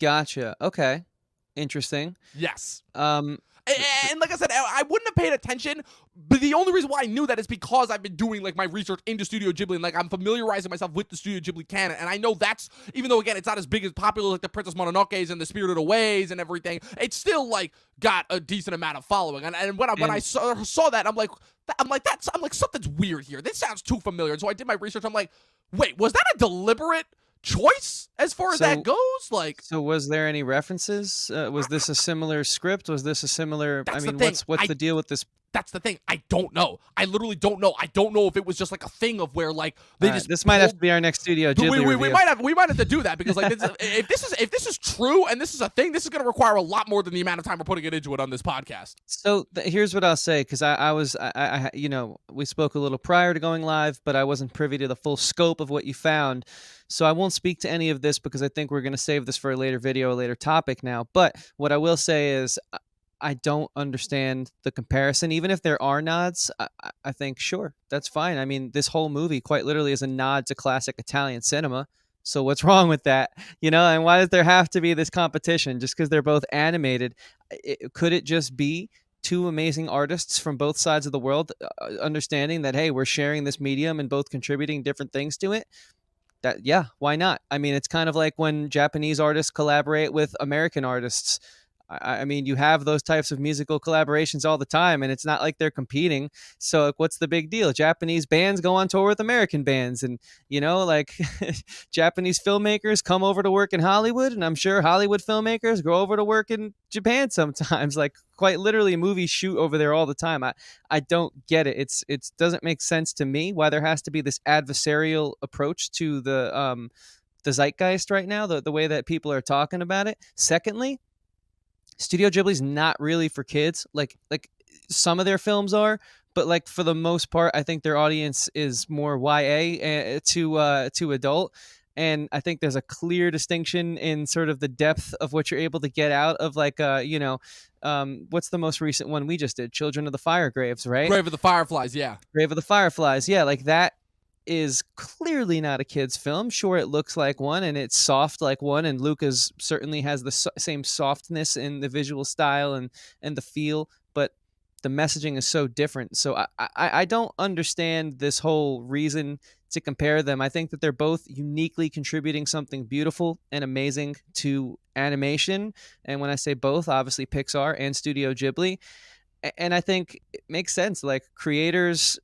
Gotcha. Okay. Interesting. Yes. And like I said, I wouldn't have paid attention, but the only reason why I knew that is because I've been doing like my research into Studio Ghibli, and like I'm familiarizing myself with the Studio Ghibli canon, and I know that's, even though again it's not as big as popular like the Princess Mononoke's and the Spirited Aways and everything, it's still like got a decent amount of following. And when I saw that, I'm like something's weird here. This sounds too familiar. And so I did my research. I'm like, wait, was that a deliberate choice as far as that goes? Like, so was there any references? Was this a similar script? Was this a similar? I mean, what's the deal with this That's the thing. I don't know. I literally don't know. I don't know if it was just like a thing of where like they just this might have to be our next Studio Ghibli we review. might have to do that because like if this is true and this is a thing, this is going to require a lot more than the amount of time we're putting it into it on this podcast. So here's what I'll say, because I you know, we spoke a little prior to going live, but I wasn't privy to the full scope of what you found. So I won't speak to any of this because I think we're going to save this for a later video, a later topic now. But what I will say is I don't understand the comparison. Even if there are nods, I think, sure, that's fine. I mean, this whole movie quite literally is a nod to classic Italian cinema. So what's wrong with that? You know, and why does there have to be this competition just because they're both animated? Could it just be two amazing artists from both sides of the world understanding that, hey, we're sharing this medium and both contributing different things to it? That, yeah, why not? I mean, it's kind of like when Japanese artists collaborate with American artists. I mean, you have those types of musical collaborations all the time, and it's not like they're competing. So like, what's the big deal? Japanese bands go on tour with American bands, and, you know, like Japanese filmmakers come over to work in Hollywood, and I'm sure Hollywood filmmakers go over to work in Japan sometimes. Like, quite literally, movies shoot over there all the time. I don't get it. It doesn't make sense to me why there has to be this adversarial approach to the zeitgeist right now, the way that people are talking about it. Secondly, Studio Ghibli's not really for kids. Like some of their films are, but like for the most part, I think their audience is more YA to adult. And I think there's a clear distinction in sort of the depth of what you're able to get out of like, you know, what's the most recent one we just did? Children of the Fire Graves, right? Grave of the Fireflies, yeah. Grave of the Fireflies, yeah. Like that is clearly not a kid's film. Sure, it looks like one and it's soft like one, and Lucas certainly has the same softness in the visual style and the feel, but the messaging is so different. So I don't understand this whole reason to compare them. I think that they're both uniquely contributing something beautiful and amazing to animation. And when I say both, obviously Pixar and Studio Ghibli. And I think it makes sense. Like creators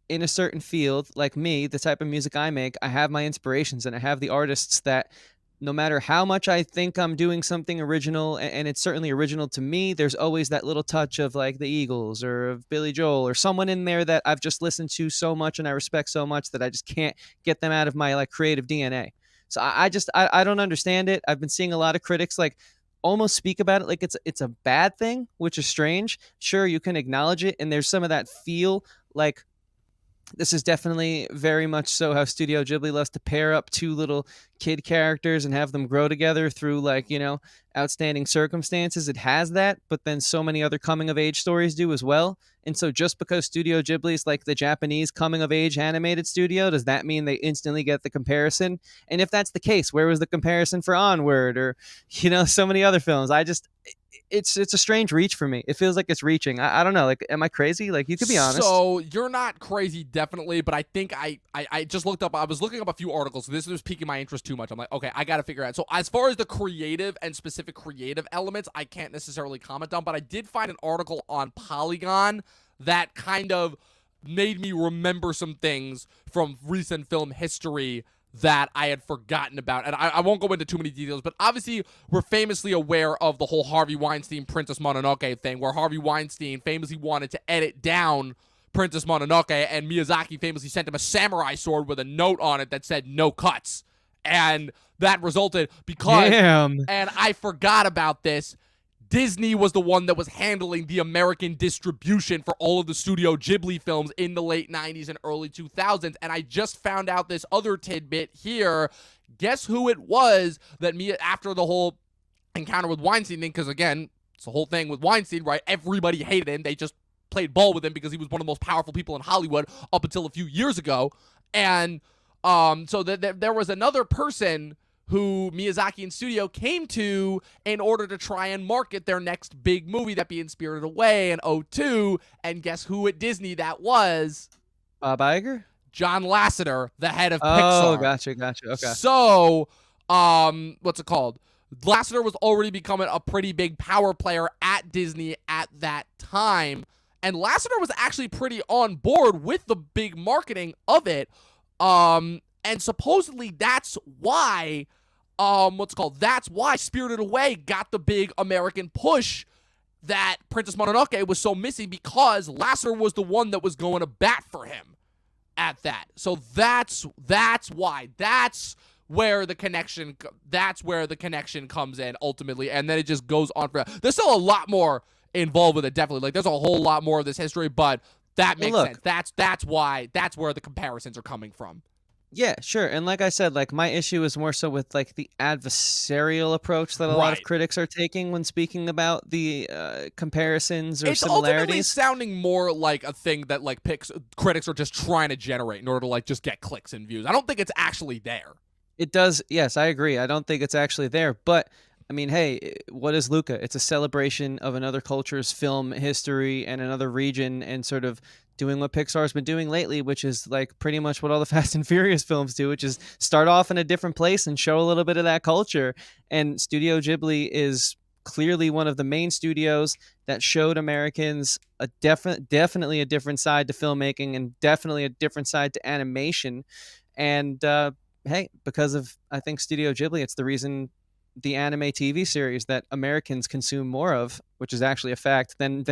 in a certain field, like me, the type of music I make, I have my inspirations and I have the artists that no matter how much I think I'm doing something original, and it's certainly original to me, there's always that little touch of like the Eagles or of Billy Joel or someone in there that I've just listened to so much and I respect so much that I just can't get them out of my like creative DNA. So I don't understand it. I've been seeing a lot of critics like almost speak about it like it's a bad thing, which is strange. Sure, you can acknowledge it, and there's some of that feel like this is definitely very much so how Studio Ghibli loves to pair up two little kid characters and have them grow together through like, you know, outstanding circumstances. It has that, but then so many other coming of age stories do as well. And so just because Studio Ghibli is like the Japanese coming of age animated studio, does that mean they instantly get the comparison? And if that's the case, where was the comparison for Onward or, you know, so many other films? It's a strange reach for me. It feels like it's reaching. I don't know. Like, am I crazy? Like, you could be honest. So you're not crazy, definitely. But I think I just looked up. I was looking up a few articles. So this was piquing my interest too much. I'm like, okay, I got to figure out. So as far as the creative and specific creative elements, I can't necessarily comment on. But I did find an article on Polygon that kind of made me remember some things from recent film history that I had forgotten about. And I won't go into too many details, but obviously we're famously aware of the whole Harvey Weinstein Princess Mononoke thing, where Harvey Weinstein famously wanted to edit down Princess Mononoke, and Miyazaki famously sent him a samurai sword with a note on it that said no cuts. And that resulted because, Damn. and I forgot about this, Disney was the one that was handling the American distribution for all of the Studio Ghibli films in the late 90s and early 2000s. And I just found out this other tidbit here. Guess who it was that after the whole encounter with Weinstein thing, because again, it's the whole thing with Weinstein, right? Everybody hated him. They just played ball with him because he was one of the most powerful people in Hollywood up until a few years ago. And so there was another person who Miyazaki and studio came to in order to try and market their next big movie, that being Spirited Away in '02. And guess who at Disney that was? Bob Iger? John Lasseter, the head of Pixar. Oh, gotcha. Okay. So, what's it called? Lasseter was already becoming a pretty big power player at Disney at that time. And Lasseter was actually pretty on board with the big marketing of it. And supposedly that's why, that's why Spirited Away got the big American push that Princess Mononoke was so missing because Lasseter was the one that was going to bat for him at that. So that's why. That's where the connection comes in ultimately, and then it just goes on for. There's still a lot more involved with it, definitely. Like, there's a whole lot more of this history, but that makes sense. That's why. That's where the comparisons are coming from. Yeah, sure. And like I said, like, my issue is more so with like the adversarial approach that a lot of critics are taking when speaking about the comparisons or similarities. It's ultimately sounding more like a thing that like critics are just trying to generate in order to like just get clicks and views. I don't think it's actually there. It does. Yes, I agree. I don't think it's actually there, but I mean, hey, what is Luca? It's a celebration of another culture's film history and another region, and sort of doing what Pixar's been doing lately, which is like pretty much what all the Fast and Furious films do, which is start off in a different place and show a little bit of that culture. And Studio Ghibli is clearly one of the main studios that showed Americans a definitely a different side to filmmaking, and definitely a different side to animation. And hey, because of, I think, Studio Ghibli, it's the reason the anime TV series that Americans consume more of, which is actually a fact, than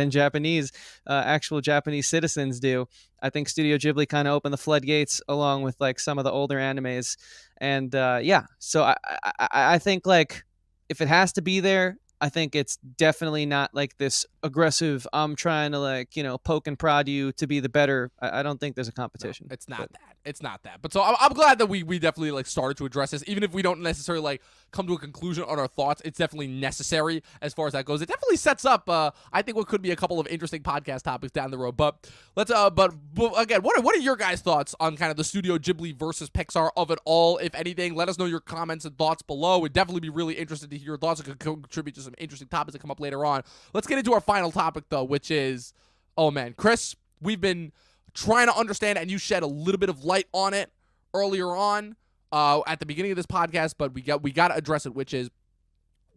actual Japanese citizens do. I think Studio Ghibli kind of opened the floodgates along with like some of the older animes. And yeah, so I think like if it has to be there, I think it's definitely not like this aggressive, I'm trying to like, poke and prod you to be the better. I don't think there's a competition. No, it's not that. It's not that. But so I'm glad that we definitely like started to address this, even if we don't necessarily like come to a conclusion on our thoughts. It's definitely necessary as far as that goes. It definitely sets up, I think, what could be a couple of interesting podcast topics down the road. But let's, but again, what are your guys' thoughts on kind of the Studio Ghibli versus Pixar of it all? If anything, let us know your comments and thoughts below. We'd definitely be really interested to hear your thoughts. It could contribute to some interesting topics that come up later on. Let's get into our final topic though, which is, oh man, Chris, we've been trying to understand, and you shed a little bit of light on it earlier on at the beginning of this podcast, but we got to address it, which is,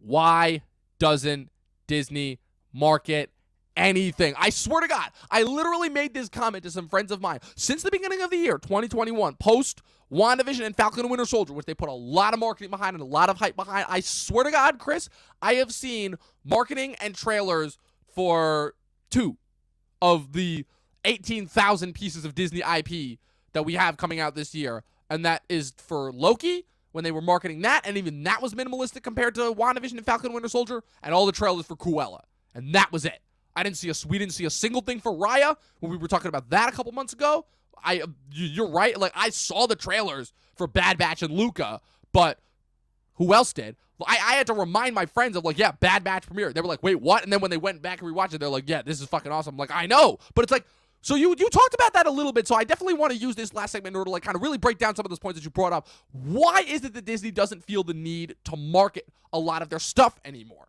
why doesn't Disney market anything? I swear to God, I literally made this comment to some friends of mine since the beginning of the year, 2021, post WandaVision and Falcon and Winter Soldier, which they put a lot of marketing behind and a lot of hype behind. I swear to God, Chris, I have seen marketing and trailers for 2 of the 18,000 pieces of Disney IP that we have coming out this year. And that is for Loki, when they were marketing that, and even that was minimalistic compared to WandaVision and Falcon and Winter Soldier, and all the trailers for Cruella. And that was it. We didn't see a single thing for Raya when we were talking about that a couple months ago. You're right. Like, I saw the trailers for Bad Batch and Luca, but who else did? I had to remind my friends of, like, yeah, Bad Batch premiere. They were like, wait, what? And then when they went back and rewatched it, they're like, yeah, this is fucking awesome. I'm like, I know. But it's like, so you talked about that a little bit, so I definitely want to use this last segment in order to like kind of really break down some of those points that you brought up. Why is it that Disney doesn't feel the need to market a lot of their stuff anymore?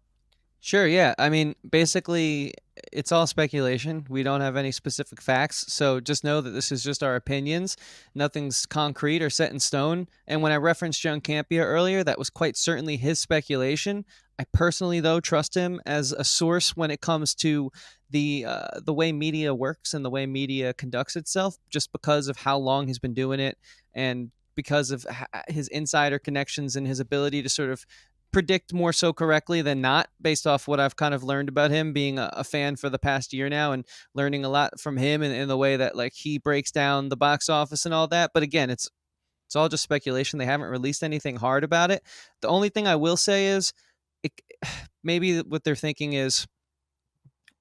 Sure, yeah. I mean, basically, it's all speculation. We don't have any specific facts, so just know that this is just our opinions. Nothing's concrete or set in stone. And when I referenced John Campea earlier, that was quite certainly his speculation. I personally, though, trust him as a source when it comes to the way media works and the way media conducts itself, just because of how long he's been doing it, and because of his insider connections and his ability to sort of predict more so correctly than not, based off what I've kind of learned about him, being a fan for the past year now and learning a lot from him in the way that like he breaks down the box office and all that. But again, it's all just speculation. They haven't released anything hard about it. The only thing I will say is maybe what they're thinking is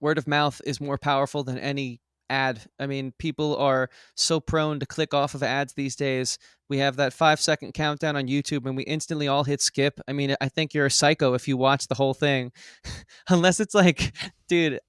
word of mouth is more powerful than any ad. I mean, people are so prone to click off of ads these days. We have that 5-second countdown on YouTube and we instantly all hit skip. I mean, I think you're a psycho if you watch the whole thing. Unless it's like, dude,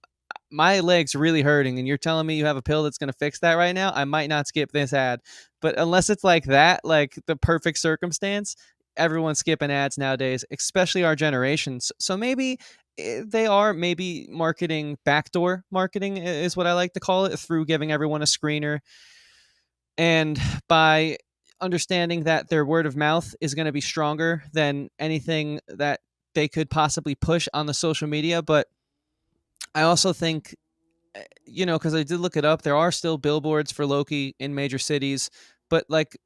my leg's really hurting and you're telling me you have a pill that's going to fix that right now, I might not skip this ad. But unless it's like that, like the perfect circumstance, everyone's skipping ads nowadays, especially our generations. So maybe they are marketing, backdoor marketing is what I like to call it, through giving everyone a screener. And by understanding that their word of mouth is going to be stronger than anything that they could possibly push on the social media. But I also think, because I did look it up, there are still billboards for Loki in major cities. But like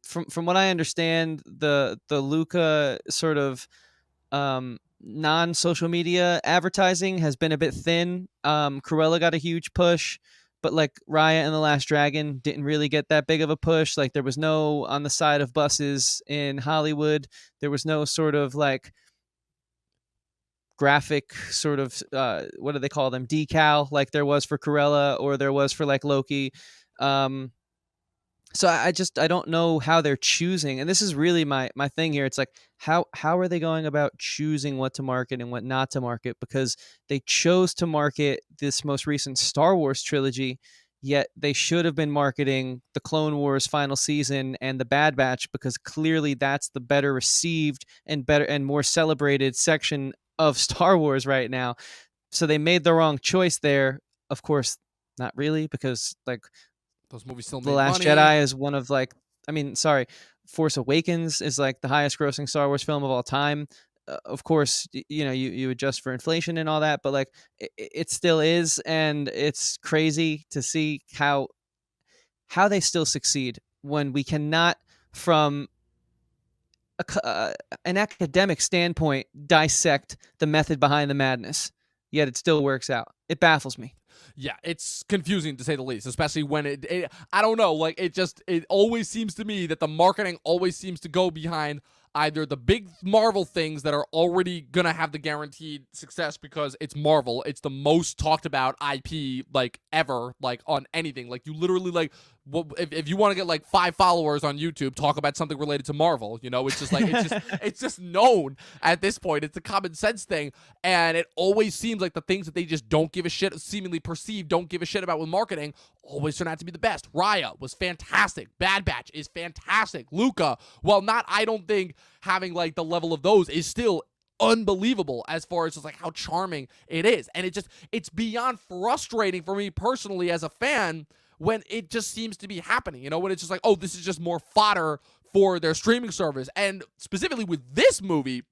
from what I understand, the Luca sort of non-social media advertising has been a bit thin. Cruella got a huge push, but like Raya and the Last Dragon didn't really get that big of a push. Like there was no on the side of buses in Hollywood. There was no sort of like graphic sort of what do they call them, decal, like there was for Cruella or there was for like Loki. Um, so I don't know how they're choosing, and this is really my thing here. It's like how are they going about choosing what to market and what not to market, because they chose to market this most recent Star Wars trilogy, yet they should have been marketing the Clone Wars final season and the Bad Batch, because clearly that's the better received and better and more celebrated section of Star Wars right now. So they made the wrong choice there. Of course, not really, because like Those movies still the made Last money. Jedi is one of like, I mean, sorry, Force Awakens is like the highest grossing Star Wars film of all time. Of course, you know, you adjust for inflation and all that, but like it still is, and it's crazy to see how they still succeed when we cannot, from an academic standpoint, dissect the method behind the madness. Yet it still works out. It baffles me. Yeah, it's confusing to say the least, especially when I don't know, like it always seems to me that the marketing always seems to go behind either the big Marvel things that are already gonna have the guaranteed success because it's Marvel, it's the most talked about IP like ever, like on anything. Like you literally like if you want to get like 5 followers on YouTube, talk about something related to Marvel. You know, it's just like it's just known at this point. It's a common sense thing, and it always seems like the things that they just don't give a shit, seemingly perceived, don't give a shit about with marketing, always turn out to be the best. Raya was fantastic. Bad Batch is fantastic. Luca, well, not I don't think having like the level of those is still unbelievable as far as just like how charming it is, and it's beyond frustrating for me personally as a fan when it just seems to be happening, you know, when it's just like, oh, this is just more fodder for their streaming service. And specifically with this movie,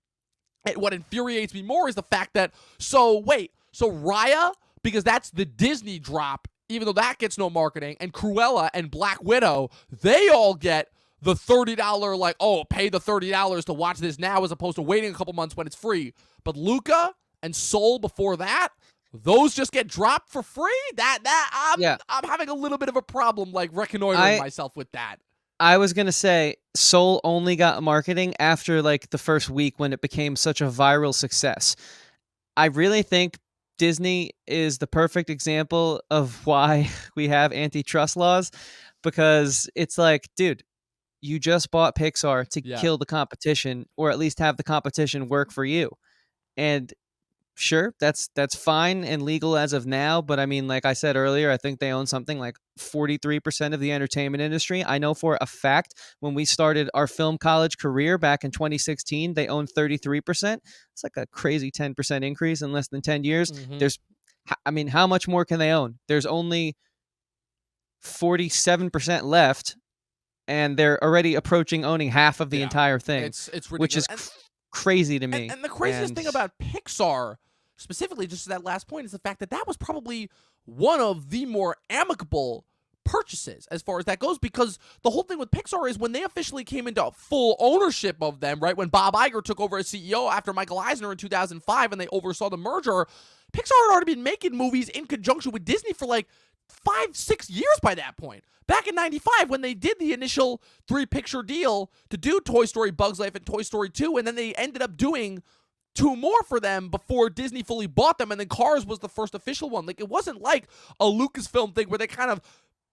what infuriates me more is the fact that, so Raya, because that's the Disney drop, even though that gets no marketing, and Cruella and Black Widow, they all get the $30, like, oh, pay the $30 to watch this now as opposed to waiting a couple months when it's free. But Luca and Soul before that, those just get dropped for free? I'm having a little bit of a problem like reconnoitering myself with that. I was gonna say Soul only got marketing after like the first week when it became such a viral success. I really think Disney is the perfect example of why we have antitrust laws, because it's like, dude, you just bought Pixar to kill the competition, or at least have the competition work for you. And sure, that's fine and legal as of now, but I mean, like I said earlier, I think they own something like 43% of the entertainment industry. I know for a fact when we started our film college career back in 2016, they owned 33%. It's like a crazy 10% increase in less than 10 years. I mean, how much more can they own? There's only 47% left, and they're already approaching owning half of the entire thing. It's ridiculous. Which is crazy to me. And the craziest thing about Pixar, specifically just to that last point, is the fact that was probably one of the more amicable purchases as far as that goes, because the whole thing with Pixar is when they officially came into full ownership of them, right, when Bob Iger took over as CEO after Michael Eisner in 2005 and they oversaw the merger, Pixar had already been making movies in conjunction with Disney for like 5-6 years by that point. Back in 95 when they did the initial 3-picture deal to do Toy Story, Bug's Life, and Toy Story 2, and then they ended up doing 2 more for them before Disney fully bought them, and then Cars was the first official one. Like, it wasn't like a Lucasfilm thing where they kind of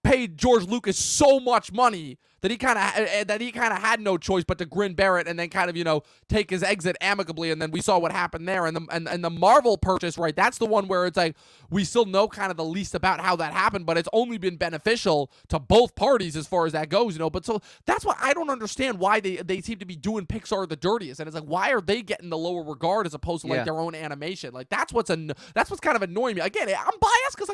paid George Lucas so much money that he kind of had no choice but to grin, bear it, and then kind of, you know, take his exit amicably. And then we saw what happened there. And the Marvel purchase, right? That's the one where it's like we still know kind of the least about how that happened, but it's only been beneficial to both parties as far as that goes, you know. But so that's why I don't understand why they seem to be doing Pixar the dirtiest, and it's like, why are they getting the lower regard as opposed to like their own animation? Like that's what's kind of annoying me. Again, I'm biased because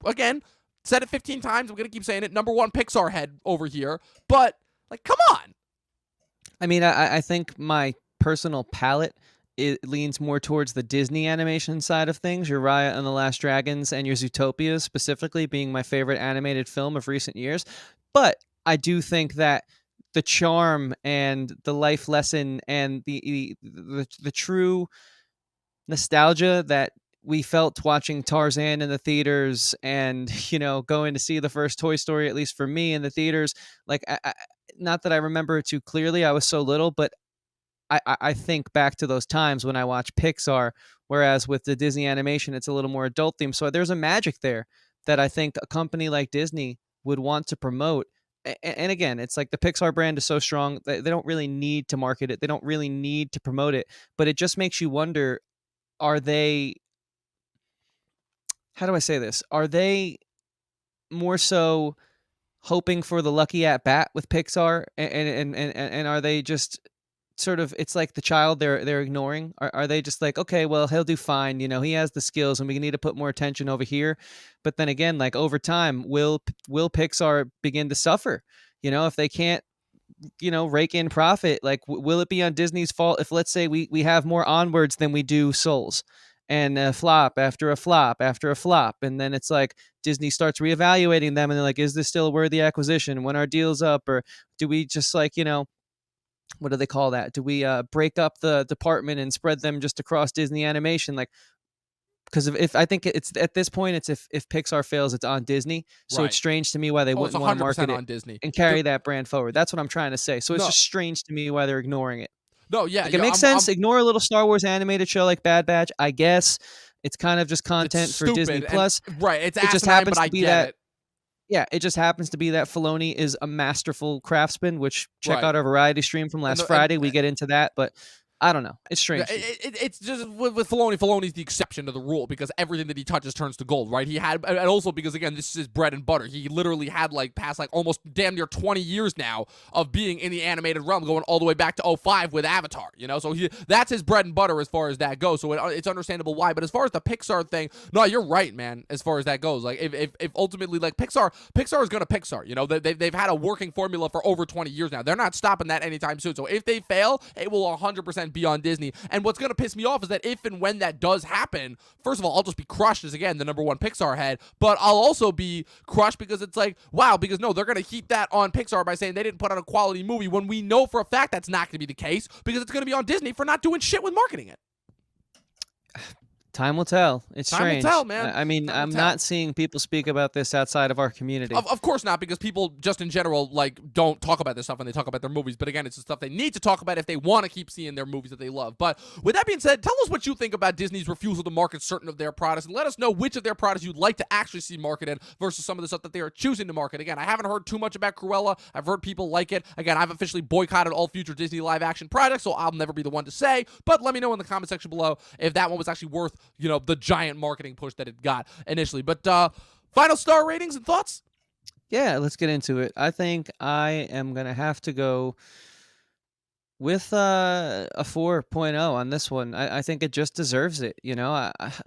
again. Said it 15 times. I'm going to keep saying it. Number one Pixar head over here. But, like, come on. I mean, I think my personal palate, it leans more towards the Disney animation side of things. Your Raya and the Last Dragons and your Zootopia specifically being my favorite animated film of recent years. But I do think that the charm and the life lesson and the true nostalgia that we felt watching Tarzan in the theaters and, going to see the first Toy Story, at least for me, in the theaters. Like, not that I remember it too clearly, I was so little, but I think back to those times when I watch Pixar, whereas with the Disney animation, it's a little more adult themed. So there's a magic there that I think a company like Disney would want to promote. And again, it's like the Pixar brand is so strong that they don't really need to market it. They don't really need to promote it, but it just makes you wonder, are they, how do I say this? Are they more so hoping for the lucky at bat with Pixar, and are they just sort of, it's like the child they're ignoring? Are they just like, okay, well, he'll do fine, he has the skills and we need to put more attention over here? But then again, like, over time, will Pixar begin to suffer, if they can't, rake in profit? Like, will it be on Disney's fault if, let's say, we have more Onwards than we do Souls, and a flop after a flop after a flop, and then it's like Disney starts reevaluating them and they're like, is this still a worthy acquisition when our deal's up? Or do we just, like, what do they call that? Do we break up the department and spread them just across Disney Animation? Like, because if I think it's at this point, it's if Pixar fails, it's on Disney. So Right. it's strange to me why they Oh, it's wouldn't want to 100% market on it Disney. and carry that brand forward. That's what I'm trying to say. So it's No. just strange to me why they're ignoring it. No, yeah, Like, it makes sense. Ignore a little Star Wars animated show like Bad Batch, I guess. It's kind of just content for Disney Plus. Right, it's it just asinine, happens but I to be get that. it. Yeah, it just happens to be that Filoni is a masterful craftsman, which check Right. out our variety stream from last Friday. We get into that, but I don't know. It's strange. It's just with Filoni. Filoni's the exception to the rule because everything that he touches turns to gold, right? He had, and also because, again, this is his bread and butter. He literally had, like, past, like, almost damn near 20 years now of being in the animated realm, going all the way back to 2005 with Avatar, So that's his bread and butter as far as that goes. So it's understandable why. But as far as the Pixar thing, no, you're right, man. As far as that goes, like, if ultimately, like, Pixar is gonna Pixar. They've had a working formula for over 20 years now. They're not stopping that anytime soon. So if they fail, it will 100% be on Disney. And what's going to piss me off is that if and when that does happen, first of all, I'll just be crushed as, again, the number one Pixar head, but I'll also be crushed because it's like, wow, because no, they're going to heap that on Pixar by saying they didn't put out a quality movie when we know for a fact that's not going to be the case because it's going to be on Disney for not doing shit with marketing it. Time will tell. It's strange. Time will tell, man. I mean, I'm not seeing people speak about this outside of our community. Of course not, because people just in general, like, don't talk about this stuff when they talk about their movies. But again, it's the stuff they need to talk about if they want to keep seeing their movies that they love. But with that being said, tell us what you think about Disney's refusal to market certain of their products, and let us know which of their products you'd like to actually see marketed versus some of the stuff that they are choosing to market. Again, I haven't heard too much about Cruella. I've heard people like it. Again, I've officially boycotted all future Disney live-action projects, so I'll never be the one to say. But let me know in the comment section below if that one was actually worth, the giant marketing push that it got initially. But final star ratings and thoughts? Yeah, let's get into it. I think I am going to have to go with a 4.0 on this one. I think it just deserves it,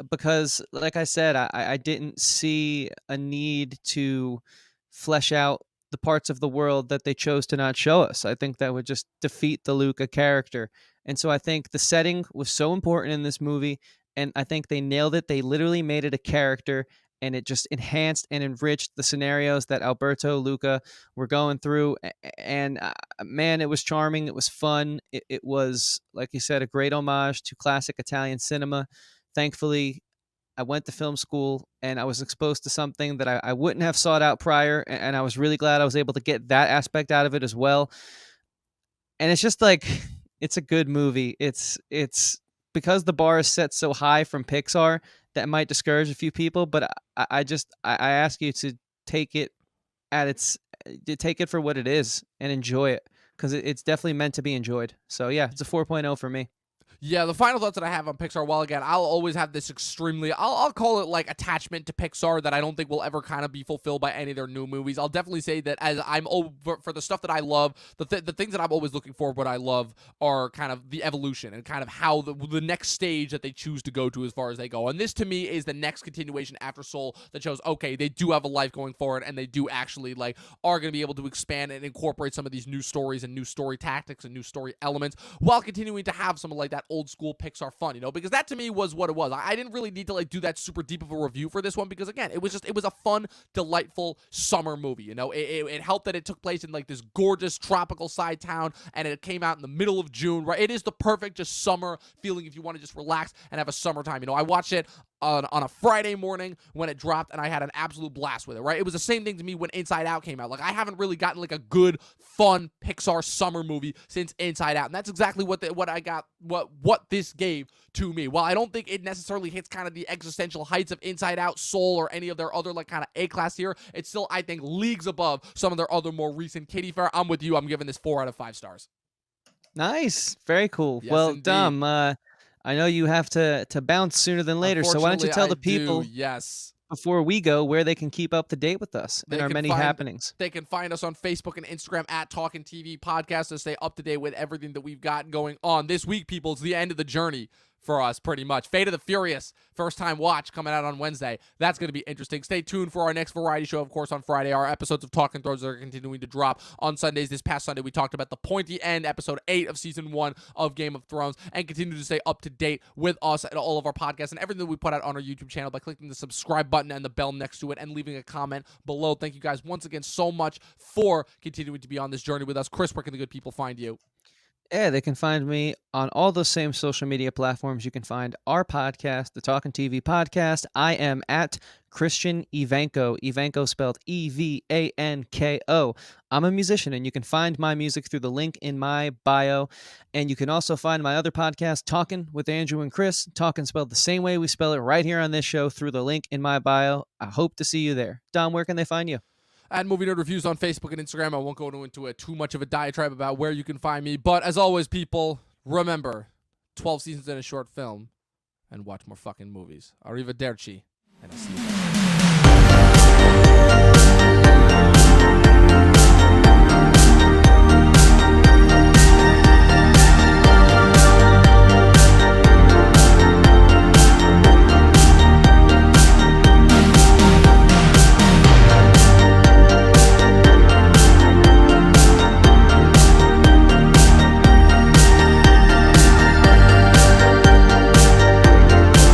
because, like I said, I didn't see a need to flesh out the parts of the world that they chose to not show us. I think that would just defeat the Luca character. And so I think the setting was so important in this movie, and I think they nailed it. They literally made it a character, and it just enhanced and enriched the scenarios that Alberto, Luca were going through. And man, it was charming. It was fun. It was, like you said, a great homage to classic Italian cinema. Thankfully, I went to film school and I was exposed to something that I wouldn't have sought out prior. And I was really glad I was able to get that aspect out of it as well. And it's just like, it's a good movie. It's because the bar is set so high from Pixar that might discourage a few people, but I ask you to take it for what it is and enjoy it, because it's definitely meant to be enjoyed. So yeah, it's a 4.0 for me. Yeah, the final thoughts that I have on Pixar, while again, I'll always have this extremely, I'll call it like attachment to Pixar that I don't think will ever kind of be fulfilled by any of their new movies. I'll definitely say that as I'm over for the stuff that I love, the things that I'm always looking for, what I love are kind of the evolution and kind of how the next stage that they choose to go to as far as they go. And this to me is the next continuation after Soul that shows, okay, they do have a life going forward and they do actually like are going to be able to expand and incorporate some of these new stories and new story tactics and new story elements while continuing to have some of like that old school Pixar fun, because that to me was what it was. I didn't really need to like do that super deep of a review for this one because again, it was a fun, delightful summer movie. It helped that it took place in like this gorgeous tropical side town and it came out in the middle of June, right? It is the perfect just summer feeling if you want to just relax and have a summertime. I watched it on a Friday morning when it dropped and I had an absolute blast with it, right? It was the same thing to me when Inside Out came out. Like I haven't really gotten like a good, fun Pixar summer movie since Inside Out. And that's exactly what this gave to me. While I don't think it necessarily hits kind of the existential heights of Inside Out, Soul, or any of their other like kind of A-class here, it's still, I think, leagues above some of their other more recent kiddie fare. I'm with you. I'm giving this 4 out of 5 stars. Nice. Very cool. Yes, well, indeed. Dom, I know you have to bounce sooner than later, so why don't you tell the people before we go where they can keep up to date with us and our many happenings? They can find us on Facebook and Instagram at Talkin TV Podcast to stay up to date with everything that we've got going on. This week, people, it's the end of the journey for us, pretty much. Fate of the Furious, first time watch, coming out on Wednesday. That's going to be interesting. Stay tuned for our next variety show, of course, on Friday. Our episodes of Talkin' Throws are continuing to drop on Sundays. This past Sunday, we talked about the pointy end, episode 8 of season 1 of Game of Thrones, and continue to stay up to date with us and all of our podcasts and everything that we put out on our YouTube channel by clicking the subscribe button and the bell next to it and leaving a comment below. Thank you guys once again so much for continuing to be on this journey with us. Chris, where can the good people find you? Yeah, they can find me on all those same social media platforms. You can find our podcast, the Talkin' TV Podcast. I am at Christian Evanko. Evanko spelled Evanko. I'm a musician, and you can find my music through the link in my bio. And you can also find my other podcast, Talkin' with Andrew and Chris. Talkin' spelled the same way we spell it right here on this show through the link in my bio. I hope to see you there. Dom, where can they find you? And Movie Nerd Reviews on Facebook and Instagram. I won't go into too much of a diatribe about where you can find me. But as always, people, remember, 12 seasons in a short film, and watch more fucking movies. Arrivederci, and I'll see you.